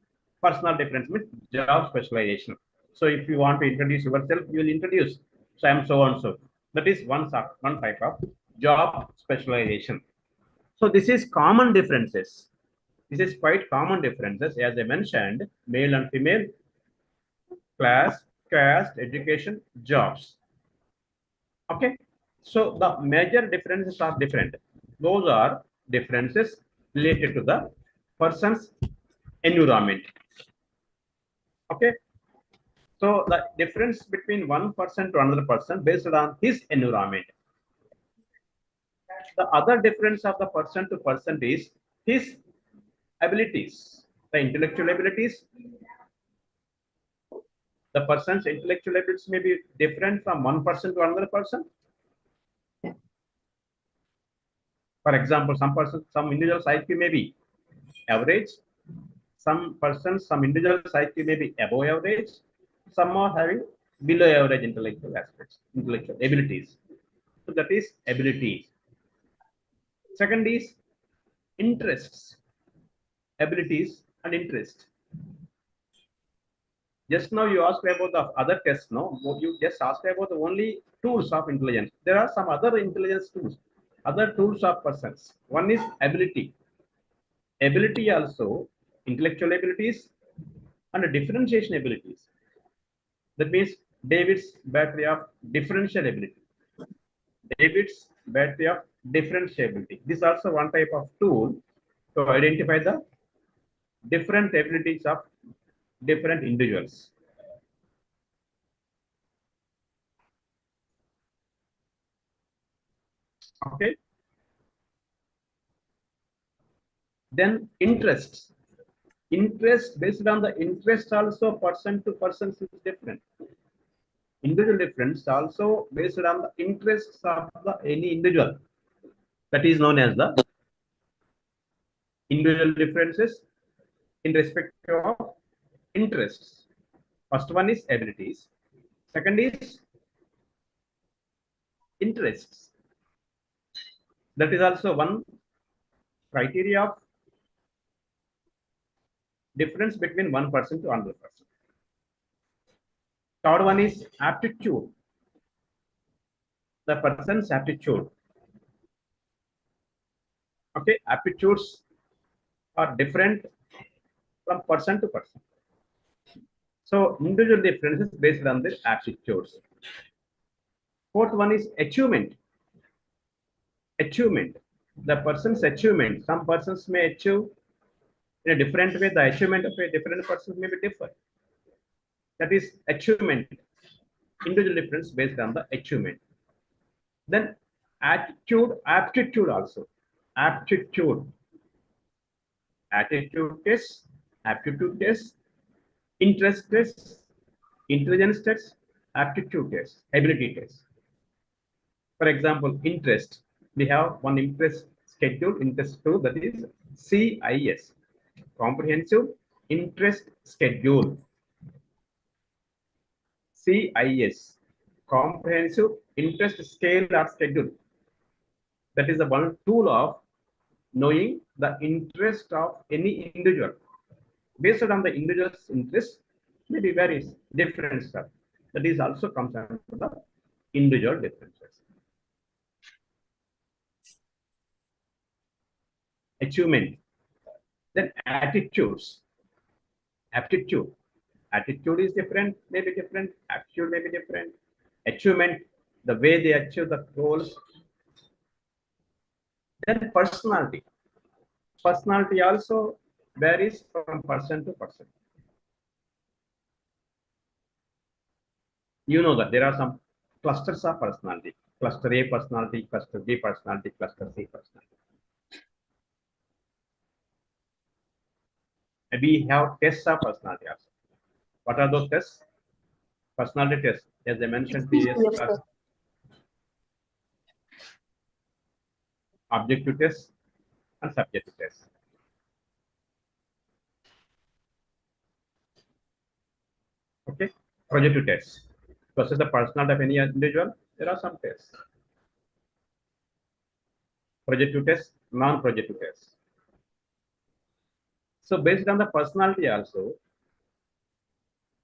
A: Personal difference means job specialization. So if you want to introduce yourself, you will introduce. So I am so and so. That is one type of job specialization. So this is common differences. This is quite common differences, as I mentioned, male and female, class, caste, education, jobs. Okay. So the major differences are different. Those are differences related to the person's environment. Okay. So the difference between one person to another person based on his environment. The other difference of the person to person is his abilities, the intellectual abilities. The person's intellectual abilities may be different from one person to another person. For example, some individuals IQ may be average. Some individuals IQ may be above average. Some are having below average intellectual aspects, intellectual abilities. So that is abilities. Second is interests, abilities and interest. Just now you asked about the other tests, no? You just asked about the only tools of intelligence. There are some other intelligence tools, other tools of persons. One is ability. Ability also, intellectual abilities and differentiation abilities. That means David's battery of differential ability. David's battery of differentiability. This is also one type of tool to identify the different abilities of different individuals. Okay. Then interests. Interest, based on the interest also person to person is different. Individual difference also based on the interests of any individual. That is known as the individual differences in respect of interests. First one is abilities. Second is interests. That is also one criteria of difference between one person to another person. Third one is aptitude. The person's aptitude. Okay, aptitudes are different from person to person. So individual differences based on their aptitudes. Fourth one is achievement. Achievement. The person's achievement. Some persons may achieve in a different way. The achievement of a different person may be different. That is achievement. Individual difference based on the achievement. Then attitude, aptitude also. Aptitude. attitude test, aptitude test, interest test, intelligence test, aptitude test, ability test. For example, interest. We have one interest schedule, interest 2, that is CIS, Comprehensive Interest Schedule. CIS, Comprehensive Interest Scale or Schedule. That is the one tool of knowing the interest of any individual. Based on the individual's interest, maybe varies different stuff. That is also comes under the individual differences. Achievement. Then attitudes. Aptitude. Attitude is different, maybe different. Aptitude may be different. Achievement, the way they achieve the goals. Then personality. Personality also varies from person to person. You know that there are some clusters of personality. Cluster A personality, cluster B personality, cluster C personality. And we have tests of personality also. What are those tests? Personality tests, as I mentioned previous class. Objective tests and subjective tests. Okay, projective tests. To assess the personality of any individual, there are some tests. Projective tests, non-projective tests. So based on the personality also,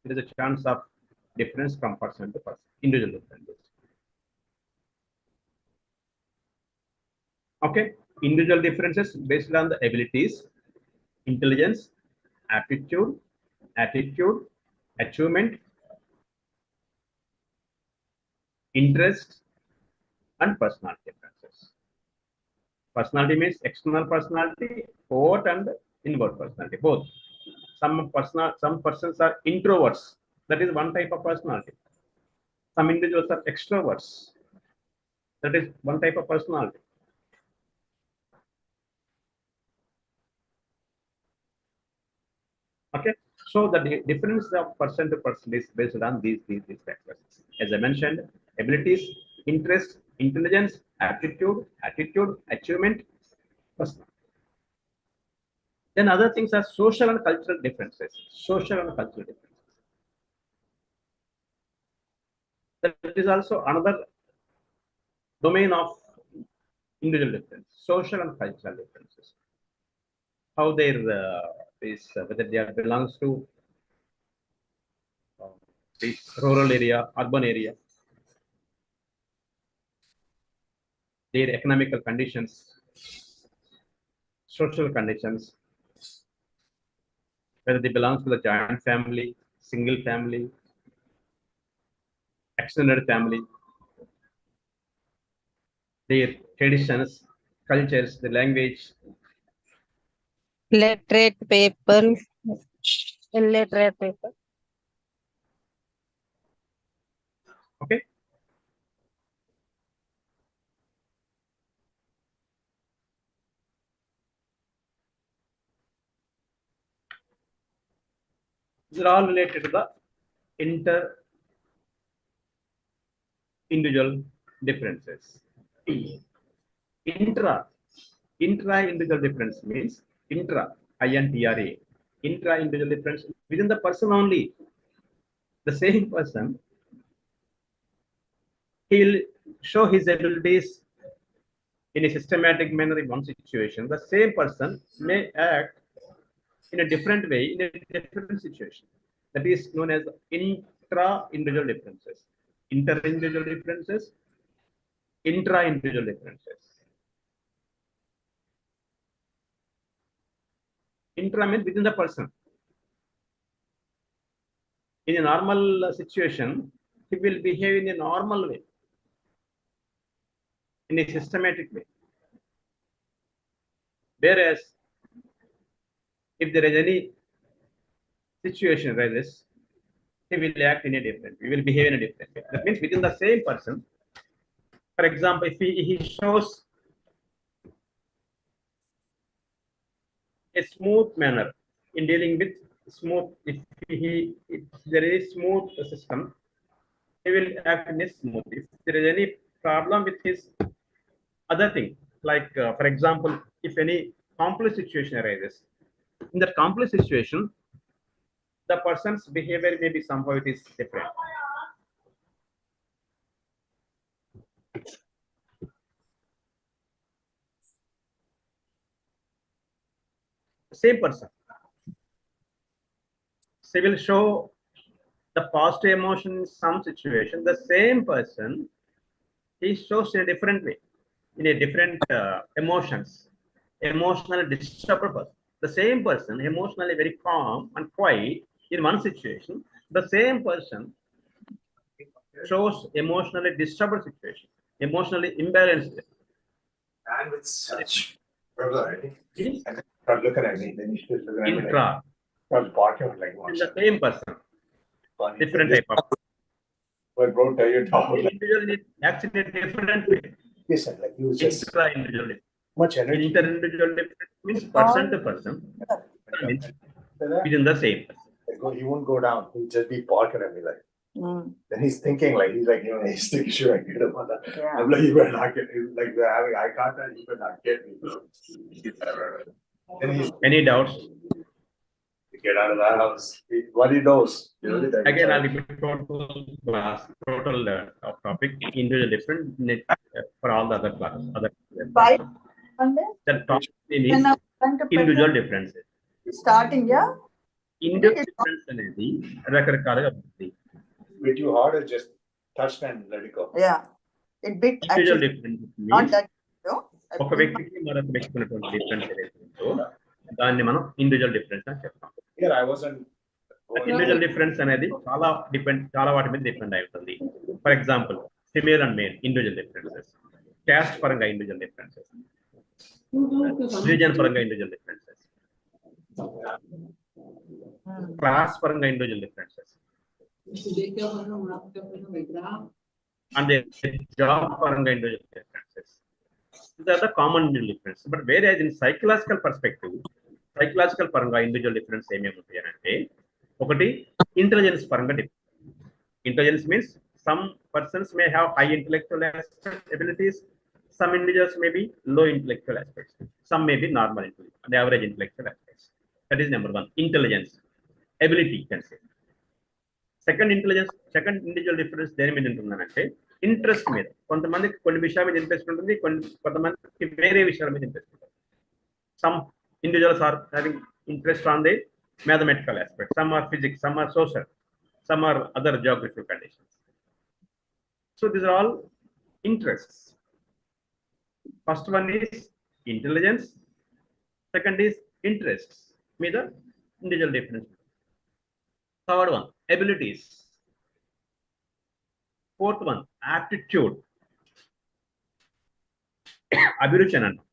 A: there is a chance of difference from person to person, individual differences. Okay, individual differences based on the abilities, intelligence, aptitude, attitude, achievement, interest, and personality differences. Personality means external personality, outward and inward personality, both. Some persons are introverts. That is one type of personality. Some individuals are extroverts. That is one type of personality. Okay, so the difference of person to person is based on these factors. As I mentioned, abilities, interest, intelligence, aptitude, attitude, achievement, personality. Then other things are social and cultural differences. Social and cultural differences. That is also another domain of individual difference. Social and cultural differences. How their whether they belongs to the rural area, urban area, their economical conditions, social conditions, whether they belong to the joint family, single family, extended family, their traditions, cultures, the language.
I: Literate people, illiterate people.
A: Okay. These are all related to the inter-individual differences. Intra-individual difference means intra-individual difference within the person only. The same person, he'll show his abilities in a systematic manner in one situation. The same person may act in a different way in a different situation. That is known as intra-individual differences. Inter-individual differences, intra-individual differences. Intra means within the person. In a normal situation, he will behave in a normal way, in a systematic way. Whereas, if there is any situation like this, he will act in a different way, he will behave in a different way. That means within the same person, for example, if he shows a smooth manner in dealing with smooth. If there is smooth system, he will act in a smooth. If there is any problem with his other thing, like for example, if any complex situation arises, in that complex situation, the person's behavior may be somehow it is different. Same person, they will show the positive emotion in some situation. The same person, he shows in a different way, in a different emotions, emotional disturbed person. The same person, emotionally very calm and quiet in one situation. The same person shows emotionally disturbed situation, emotionally imbalanced.
K: And with such regularity, and then start looking at me, then you should look at me like,
A: Intra,
K: start barking like
A: in
K: what?
A: the same person,
K: Funny.
A: different type of.
K: But bro, tell your dog like
A: Individual acts in a different way.
K: this, and like you just
A: Intra individual,
K: much energy.
A: inter individual means person to person, means within the same person.
K: Like, he won't go down. He'll just be barking at me like. Then he's thinking like he's like, he's thinking, should I get him on that? Yeah. I'm like, you better not get him. Like we're having eye contact, you better not get me. Then he's
A: Any doubts?
K: get out of that house. What he knows.
A: Again, I'll repeat total class, total topic, individual different for all the other classes. The topic is individual differences.
L: Starting, yeah?
A: Individual difference అనేది రకరకాలుగా ఉంటుంది.
K: Bit you hard or just touch and let it go?
L: Yeah. It bit
A: Individual
L: actually,
A: difference
L: not
A: means
L: that, no?
A: ఒక వ్యక్తికి మరొక వ్యక్తికి ఉన్నటువంటి difference ఏదైతే ఉందో దాన్ని మనం ఇండివిజువల్ డిఫరెన్స్ అని చెప్తాం.
K: Yeah, I wasn't.
A: Individual difference అనేది చాలా వాటి మీద డిపెండ్ అయి ఉంటుంది. For example, female and male individual differences, caste పరంగా ఇండివిజువల్ డిఫరెన్సెస్, రిలీజియన్ పరంగా ఇండివిజువల్ డిఫరెన్సెస్, క్లాస్ పరంగా individual differences, and job paranga individual differences. These are the common individual differences. But whereas in psychological perspective, psychological paranga individual difference ఏమేమి ఉంటాయంటే, ఒకటి intelligence పరంగా difference. Intelligence means some persons may have high intellectual abilities, some individuals may be low intellectual aspects, some may be normal intellectual and average intellectual aspects. That is number one, intelligence, ability you can say. Second individual difference దేని మీద ఉంటుందంటే interest మీద. కొంతమందికి కొన్ని విషయాల మీద interest ఉంటుంది, కొంతమందికి వేరే విషయాల మీద ఇంట్రెస్ట్ ఉంటుంది. Some individuals are having interest on the mathematical aspect, some are physics, some are social, some are other geographical conditions. So these are all interests. First one is intelligence, second is interests మీద individual difference. Third one, abilities. Fourth one, aptitude. అభిరుచి అని అంటాం.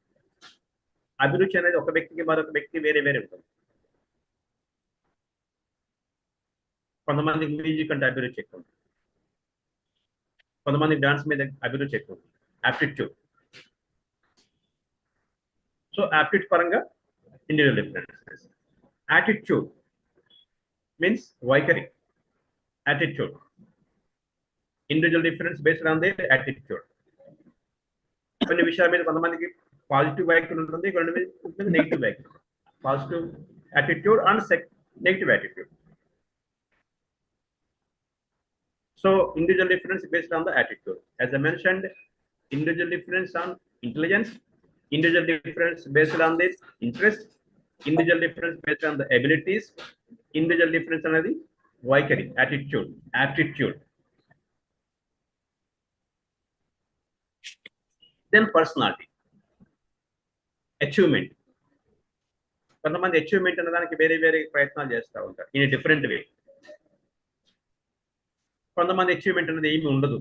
A: అభిరుచి అనేది ఒక వ్యక్తికి మరొక వ్యక్తి వేరే వేరే ఉంటుంది. కొంతమందికి మ్యూజిక్ అంటే అభిరుచి ఎక్కువ ఉంటుంది, కొంతమందికి డాన్స్ మీద అభిరుచి ఎక్కువ ఉంటుంది. యాప్టిట్యూడ్. సో యాప్టిట్యూడ్ పరంగా ఇండివిజువల్ డిఫరెన్సెస్. యాటిట్యూడ్ means వైఖరి, attitude, individual difference based on their attitude. కొన్ని విషయాల మీద కొంతమందికి పాజిటివ్ వైఖరి ఉంటుంది, కొంతమంది నెగిటివ్ వైఖరి. Positive attitude and negative attitude. So individual difference based on the attitude. As I mentioned, individual difference on intelligence, individual difference based on the interest, individual difference based on the abilities, individual difference అనేది వైఖరి, attitude, aptitude. Then personality, achievement. కొంతమంది achievement అనే దానికి వేరే వేరే ప్రయత్నాలు చేస్తూ ఉంటారు ఇన్ డిఫరెంట్ వే. కొంతమంది అచీవ్మెంట్ అనేది ఏమి ఉండదు,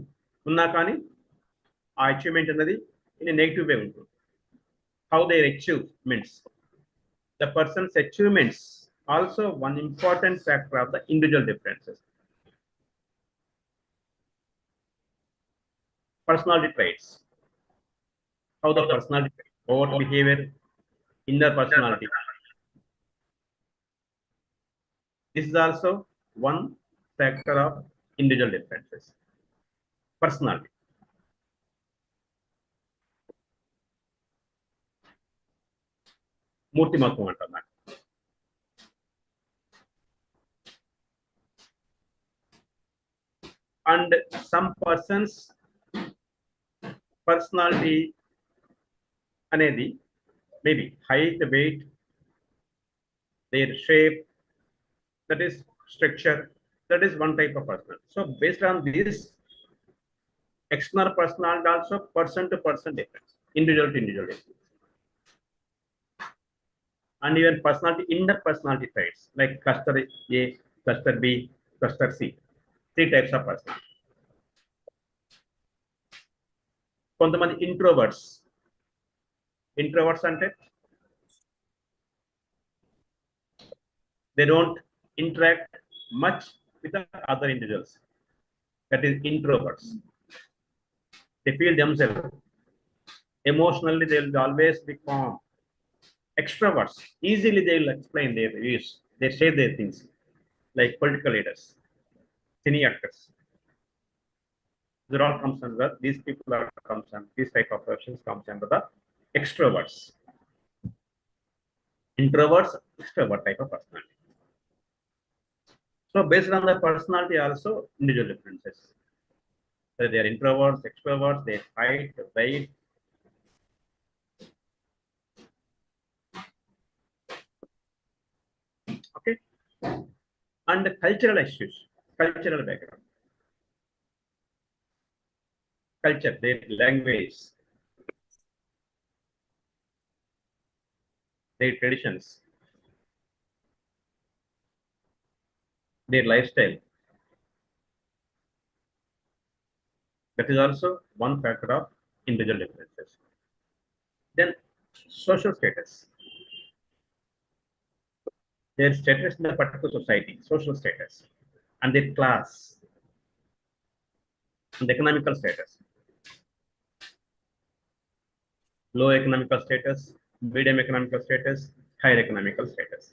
A: ఉన్నా కానీ ఆ అచీవ్మెంట్ అనేది ఇన్ నెగిటివ్ వే ఉంటుంది. How their achievements, the person's achievements also one important factor of the individual differences. Personality traits. How the personality, overt behavior, inner personality, This is also one factor of individual differences. Personality. Murtimatvam antaru. And some persons personality అనేది maybe height, weight, their shape, that is structure, that is one type of personality. So based on this external personality also person to person difference, individual to individual difference. And even personality, inner personality traits like cluster A, cluster B, cluster C, 3 types of personality. కొంతమంది introverts అంటే they don't interact much with the other individuals. That is introverts. They feel themselves. Emotionally, they will always be calm. Extroverts, easily they will explain their views. They say their things, like political leaders, cine actors. These all comes under, these people are comes under, these type of persons comes under the extroverts. Introverts, extrovert type of personality. So based on the personality also individual differences. Whether they are introverts, extroverts, their height, weight. Okay. And the cultural issues, cultural background. Culture, their language, their traditions, their lifestyle. That is also one factor of individual differences. Then social status. Their status in a particular society, social status, and their class, and economical status. Low economical status, medium economical status, higher economical status.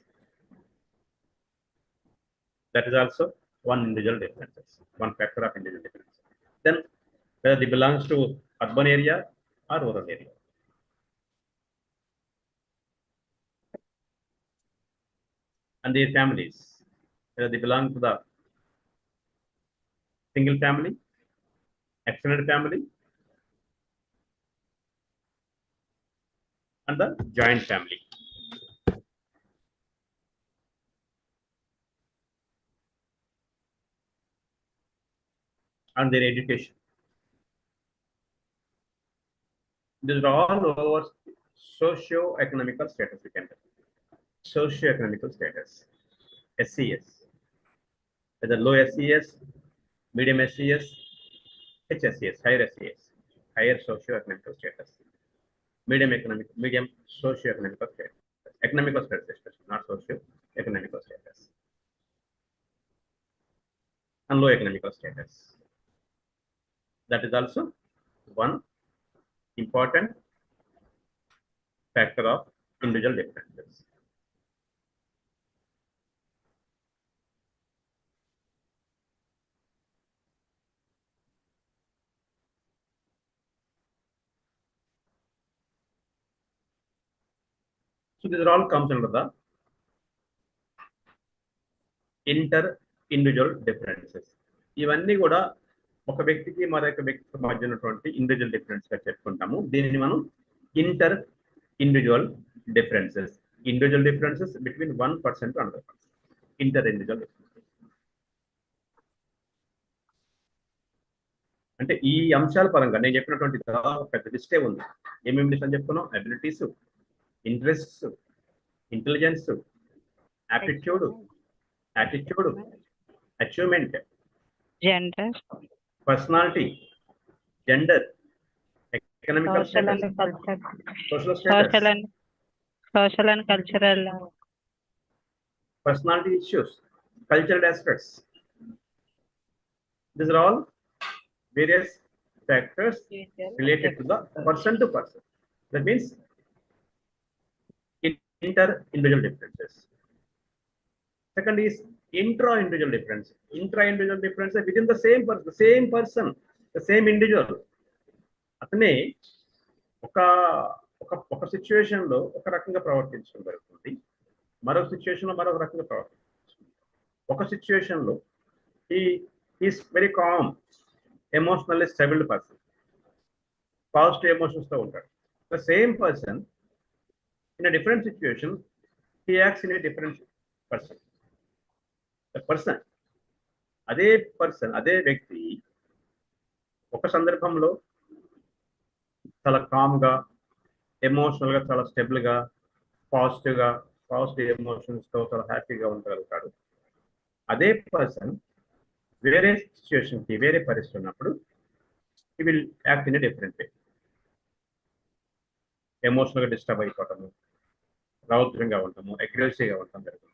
A: That is also one individual differences, one factor of individual differences. Then whether they belongs to urban area or rural area. And their families, whether they belong to the single family, extended family, and the joint family. And their education. These are all over socio-economical status, we can tell. Socio-economical status, SES. Whether low SES, medium SES, HSES, higher SES, higher socio-economical status. Medium socio-economical status. Economical status, especially, not socio-economical status. And low economical status. That is also one important factor of individual differences. So these are all comes under the inter-individual differences. ఇవన్నీ కూడా ఒక వ్యక్తికి మరొక వ్యక్తికి మధ్య ఉన్నటువంటి individual difference గా చెప్పుకుంటాము. దీనిని మనం inter individual differences. Individual differences between 1% to another person. Inter individual differences. అంటే ఈ అంశాల పరంగా నేను చెప్పినటువంటి పెద్ద లిస్టే ఉంది. ఏమేమి లిస్ట్ అని చెప్పుకున్నాం? Abilities, interests, intelligence, aptitude, attitude, achievement,
I: Gender,
A: personality, gender, economical
I: social
A: status,
I: and cultural,
A: social status,
I: social and cultural,
A: personality issues, cultural aspects. These are all various factors related to the person to person. That means inter-individual differences. Second is intra-individual difference. Intra-individual difference within the same person, the same individual. అతనే ఒక situation లో ఒక రకంగా ప్రవర్తించడం జరుగుతుంది, మరొక situation లో మరొక రకంగా ప్రవర్తించడం. ఒక సిచ్యువేషన్ లో is very calm, emotionally stable person, positive emotions తో ఉంటాడు. The same person in a different situation he acts in a different person. The person, అదే వ్యక్తి ఒక సందర్భంలో చాలా కామ్ గా, ఎమోషనల్ గా చాలా స్టేబుల్ గా, పాజిటివ్ ఎమోషన్స్ తో చాలా హ్యాపీగా ఉండగలుగుతాడు. అదే పర్సన్ వేరే సిచ్యువేషన్ కి, వేరే పరిస్థితి ఉన్నప్పుడు he will act in a different way. Emotional గా డిస్టర్బ్ అయిపోవటము, రౌద్రంగా ఉంటాము, అగ్రెసివ్గా ఉంటాం జరుగుతుంది.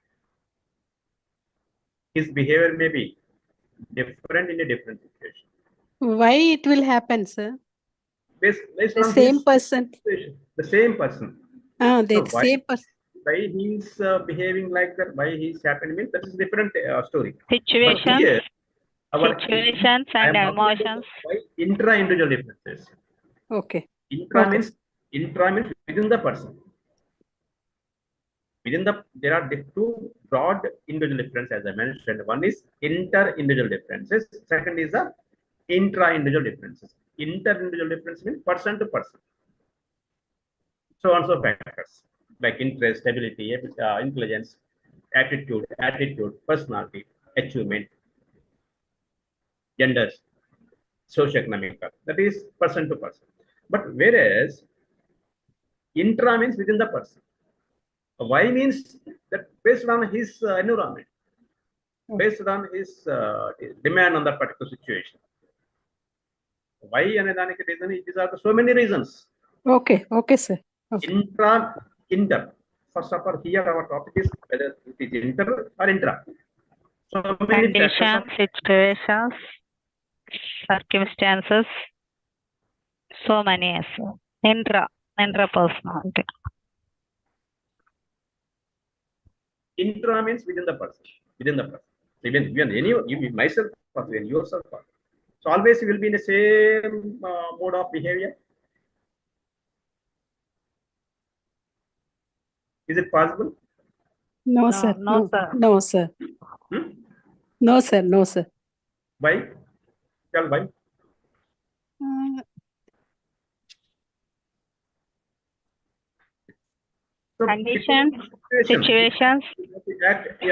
A: His behavior may be different in a different situation.
E: Why it will happen, sir?
A: Based
E: The
A: on
E: same
A: his
E: person.
A: situation. The same person.
E: The
A: why,
E: same person.
A: Why he is behaving like that, why he is happening, means that is a different story.
I: Situations,
A: here,
I: situations and emotions.
A: Why intra-individual differences?
E: Okay.
A: Intra means within the person. There are two broad individual differences, as I mentioned. One is inter-individual differences. Second is the intra-individual differences. Inter-individual difference means person to person. So also factors like interest, stability, intelligence, attitude, personality, achievement, genders, socioeconomic. That is person to person. But whereas intra means within the person. Why means that based on his environment, based on his demand on that particular situation. Why and reason, these are so many reasons.
E: Okay, sir. Okay.
A: Inter. First of all, here our topic is whether it is inter or intra. So many
I: conditions, situations, circumstances, so many as intra personality.
A: Intra means within the person. Even you myself, even yourself. So always you will be in the same mode of behavior. Is it possible?
E: No, sir.
I: No, sir.
E: No, sir. No, sir. No, sir.
A: Why? Tell why. So
I: conditions, situations,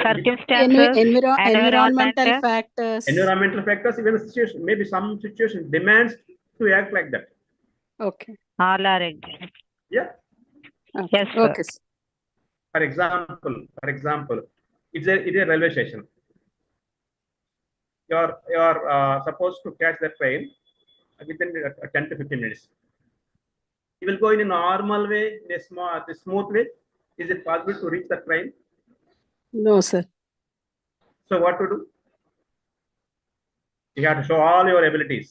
I: circumstances,
E: environmental factors.
A: Environmental factors, even the situation, maybe some situation demands to act like that.
E: Okay.
I: All are exact.
A: Yeah.
E: Okay.
I: Yes, sir.
E: Okay.
A: For example, it's a railway station. You are supposed to catch the train within 10 to 15 minutes. You will go in a normal way, in a smooth way. Is it possible to reach the train?
E: No, sir.
A: So what to do? You have to show all your abilities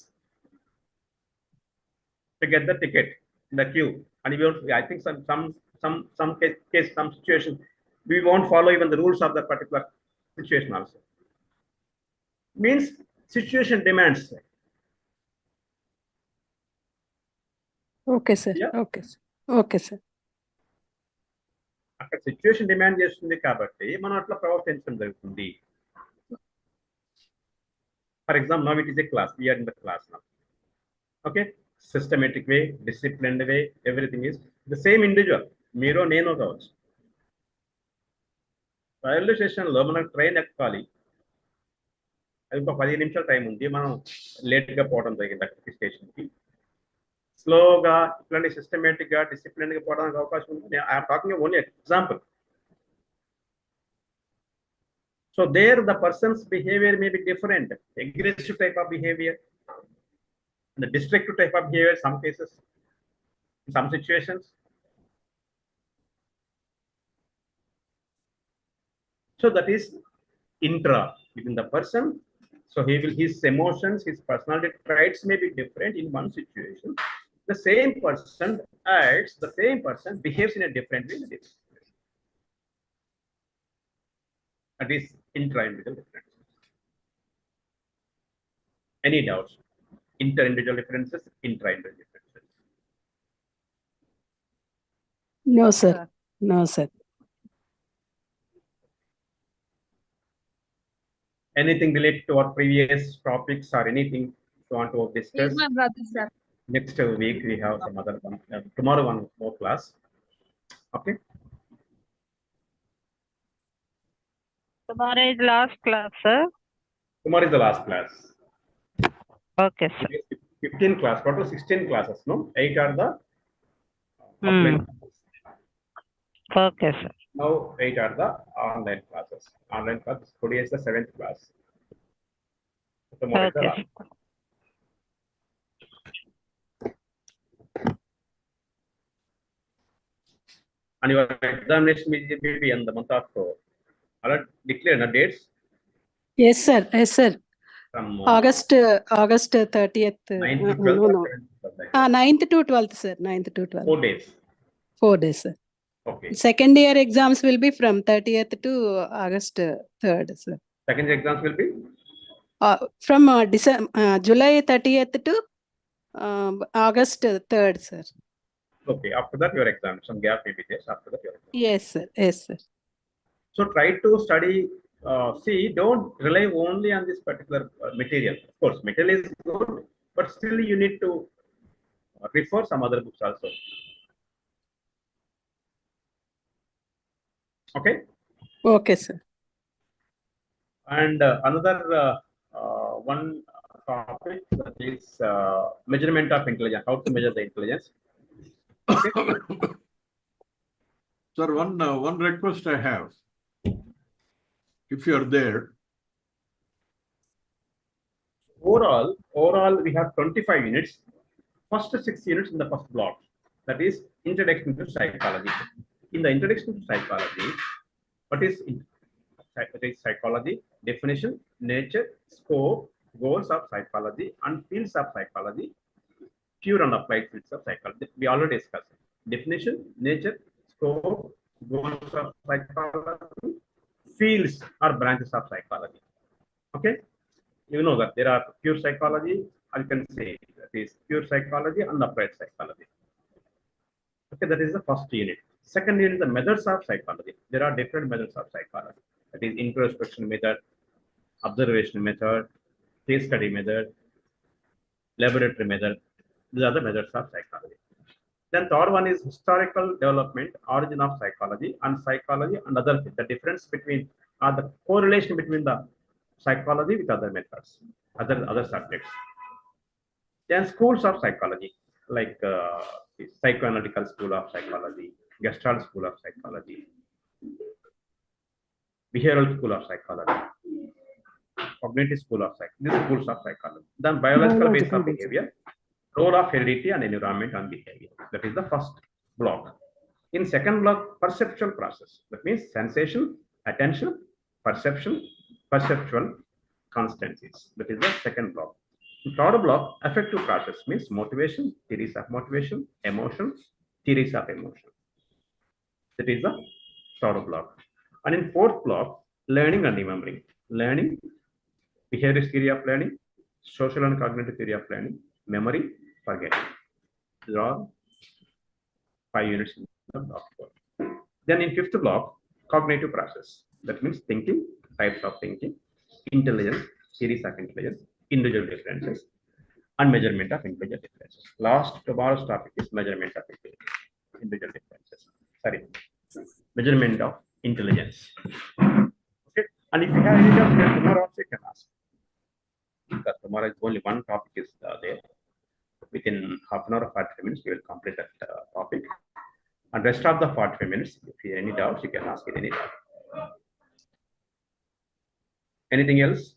A: to get the ticket in the queue. And we won't, I think some case, some situation, we won't follow even the rules of that particular situation also. Means situation demands.
E: Okay, sir.
A: Yeah.
E: Okay, sir. Okay, sir.
A: అక్కడ situation demand చేస్తుంది కాబట్టి మనం అట్లా ప్రవర్తించడం జరుగుతుంది. For example now it is a class, we're in the class now. Okay, systematic way, disciplined way, everything is the same individual. మీరు నేను కావచ్చు. రైల్వే స్టేషన్లో మనకు ట్రైన్ ఎక్కాలి, అది ఒక 15 నిమిషాల టైం ఉంది, మనం లేట్గా పోవడం జరిగింది అక్కడికి స్టేషన్కి. స్లోగా ఇట్లాంటి సిస్టమేటిక్ గా, డిసిప్లిన్ గా పోవడానికి అవకాశం ఉంది. I'm talking only example. So there the persons behaviour may be different, aggressive type of behaviour, the destructive type of behavior in some cases, in some situations. So that is intra, within the person. So his emotions, his personality traits may be different in one situation. The same person acts, the same person behaves in a different way. That is intra-individual differences. Any doubts? Inter-individual differences, intra-individual differences.
E: No, sir. No, sir.
A: Anything related to our previous topics or anything you want to discuss?
H: Yes, my brother, sir.
A: Next week we have some other one. Tomorrow one more class. Okay.
I: Tomorrow is last class, sir.
A: Tomorrow is the last class.
I: Okay, sir.
A: 15 class. Total 16 classes. No, 8 are the offline classes.
I: Okay, sir.
A: Now 8 are the online classes. Online class. Today is the 7th class. Tomorrow is the last.
I: Okay.
A: And your examination will be in the month of declare the dates.
E: Yes, sir. Yes, sir.
A: From
E: August 30th.
A: 9th to 12th.
E: No. 9th to 12th, sir. 9th to 12th.
A: 4 days.
E: 4 days, sir.
A: Okay.
E: Second year exams will be from 30th to August 3rd, sir.
A: Second exams will be?
E: From July 30th to August 3rd, sir.
A: Okay. After that, your exam. Some gap may be there. After that, your exam.
E: Yes, sir. Yes, sir.
A: So try to study. See, don't rely only on this particular material. Of course, material is good, but still you need to refer some other books also. Okay.
E: Okay, sir.
A: And another one topic that is measurement of intelligence. How to measure the intelligence. Okay.
M: Sir, one request I have. If you are there.
A: Overall, we have 25 units. First 6 units in the first block. That is introduction to psychology. In the introduction to psychology, what is psychology? Definition, nature, scope, goals of psychology, and fields of psychology. Pure and applied fields of psychology. We already discussed definition, nature, scope, goals of psychology, fields or branches of psychology. Okay, you know that there are pure psychology, I can say that is pure psychology and applied psychology. Okay, that is the first unit. Second unit is the methods of psychology. There are different methods of psychology. That is introspection method, observation method, case study method, laboratory method. These are the methods of psychology. Then third one is historical development, origin of psychology and other things. The difference between the correlation between the psychology with other methods, other subjects. Then schools of psychology, like psychoanalytical school of psychology, Gestalt school of psychology, behavioral school of psychology, cognitive school of psychology. These schools of psychology. Then biological base of behavior, role of heredity and environment on behavior. That is the first block. In second block, perceptual process. That means sensation, attention, perception, perceptual constancies. That is the second block. In third block, affective process means motivation, theories of motivation, emotion, theories of emotion. That is the third block. And in fourth block, learning and remembering. Learning, behaviorist theory of learning, social and cognitive theory of learning, memory, forgetting. These are all 5 units in the block. Then in fifth block, cognitive process. That means thinking, types of thinking, intelligence, series of intelligence, individual differences, and measurement of individual differences. Tomorrow's topic is measurement of individual differences. Sorry, measurement of intelligence. Okay, and if you have any doubts, tomorrow also you can ask. Because tomorrow is only one topic is there. Within half an hour or 45 minutes, we will complete that topic. And rest of the 45 minutes, if you have any doubts, you can ask it any doubt. Anything else?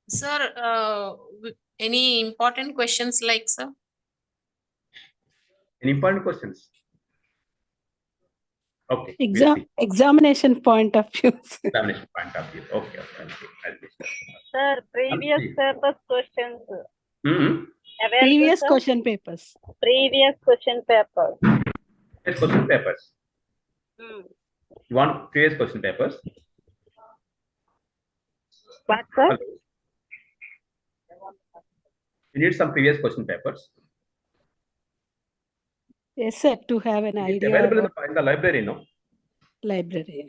N: Sir, any important questions like, sir?
A: Any important questions? Okay.
E: Examination point of view.
A: Examination point of view. Okay.
I: Sir, previous papers questions.
E: Previous question papers.
I: Previous question papers.
A: Question papers. You want previous question papers?
I: What, sir?
A: Hello. You need some previous question papers.
E: Yes, sir, to have an
A: It's
E: idea
A: available
E: about
A: in the library, no?
E: library.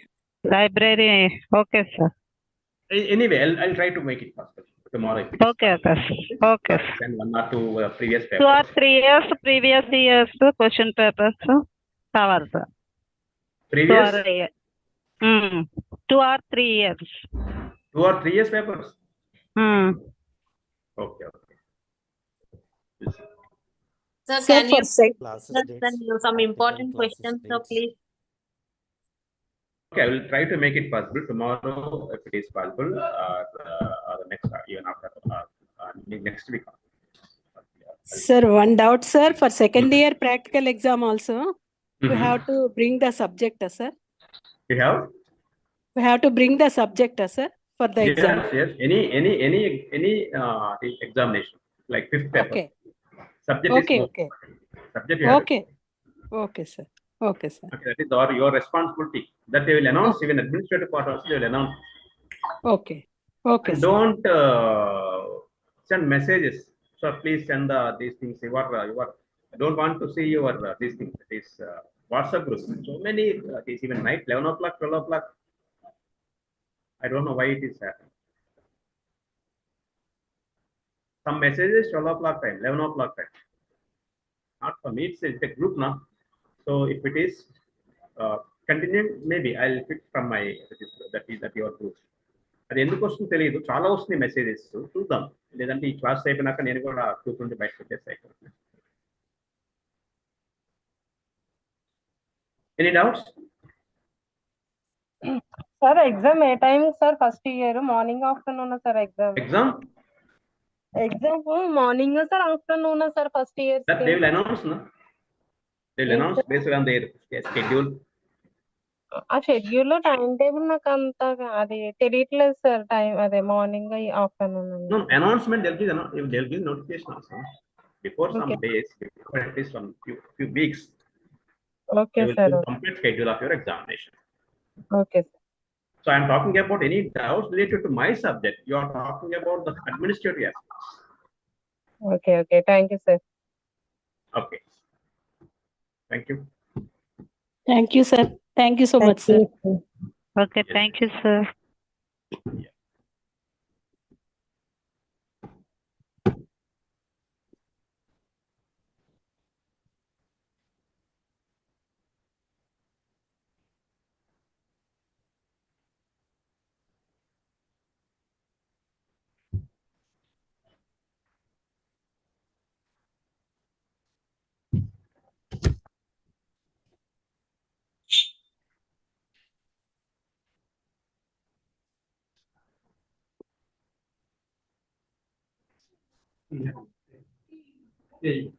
I: Library. Okay, sir.
A: Anyway, I'll try to make it possible tomorrow. If it is
I: Okay, okay, sir. Okay, sir.
A: Send 1 or 2 previous
I: 2 or
A: papers.
I: 3 years, previous years question papers. Cover, sir. 2
A: Previous
I: or 2 or 3 years.
A: 2 or 3 years papers. Okay.
N: Sir,
E: Sir,
N: can you
E: for sec
N: send you some important questions, so please?
A: Okay, I will try to make it possible tomorrow if it is possible, or the next, even after next week.
E: Sir, one doubt, sir, for second year practical exam also, we have to bring the subject, sir.
A: You have?
E: We have to bring the subject, sir, for the exam.
A: Yes. Any examination, like 5th paper.
E: Okay.
A: Subject
E: Okay,
A: is
E: okay.
A: subject you have.
E: Okay. Okay, sir. Okay, sir.
A: Okay, that is your responsibility. That they will announce, even administrative part also they will announce.
E: Okay. Okay,
A: And
E: sir.
A: don't send messages. So please send these things. I don't want to see your these things. These WhatsApp groups. So many. It is even night 11 o'clock, 12 o'clock. I don't know why it is happening. Some messages 12 o'clock time, 11 o'clock time. Not for me. It's a group now. So if it is continuing, maybe I'll pick from my that your group. అది ఎందుకు వస్తుందో తెలియదు, చాలా వస్తుంది messages. చూద్దాం, లేదంటే ఈ class అయిపోయినాక నేను కూడా కూర్చుంటే బయట పెట్టేస్తాయి. Any doubts?
O: Sir, exam ఏ time sir? First year morning afternoon sir exam?
A: Exam
O: morning sir, afternoon sir first year?
A: That they will announce, no? They will announce based on their schedule.
O: ఆ schedule లో time table నాకు అంత అది తెలియట్లేదు sir. Time అదే morning afternoon.
A: No, announcement they'll give notification also. Before some days, before at least some few weeks.
O: Okay,
A: they will
O: sir.
A: give complete schedule of your examination.
O: Okay, sir.
A: So I'm talking about any doubts related to my subject. You are talking about the administrative aspects.
O: Okay. Thank you, sir.
A: Okay. Thank you.
E: Thank you, sir. Thank you so much, sir.
I: Okay, thank you, sir.
A: Yeah.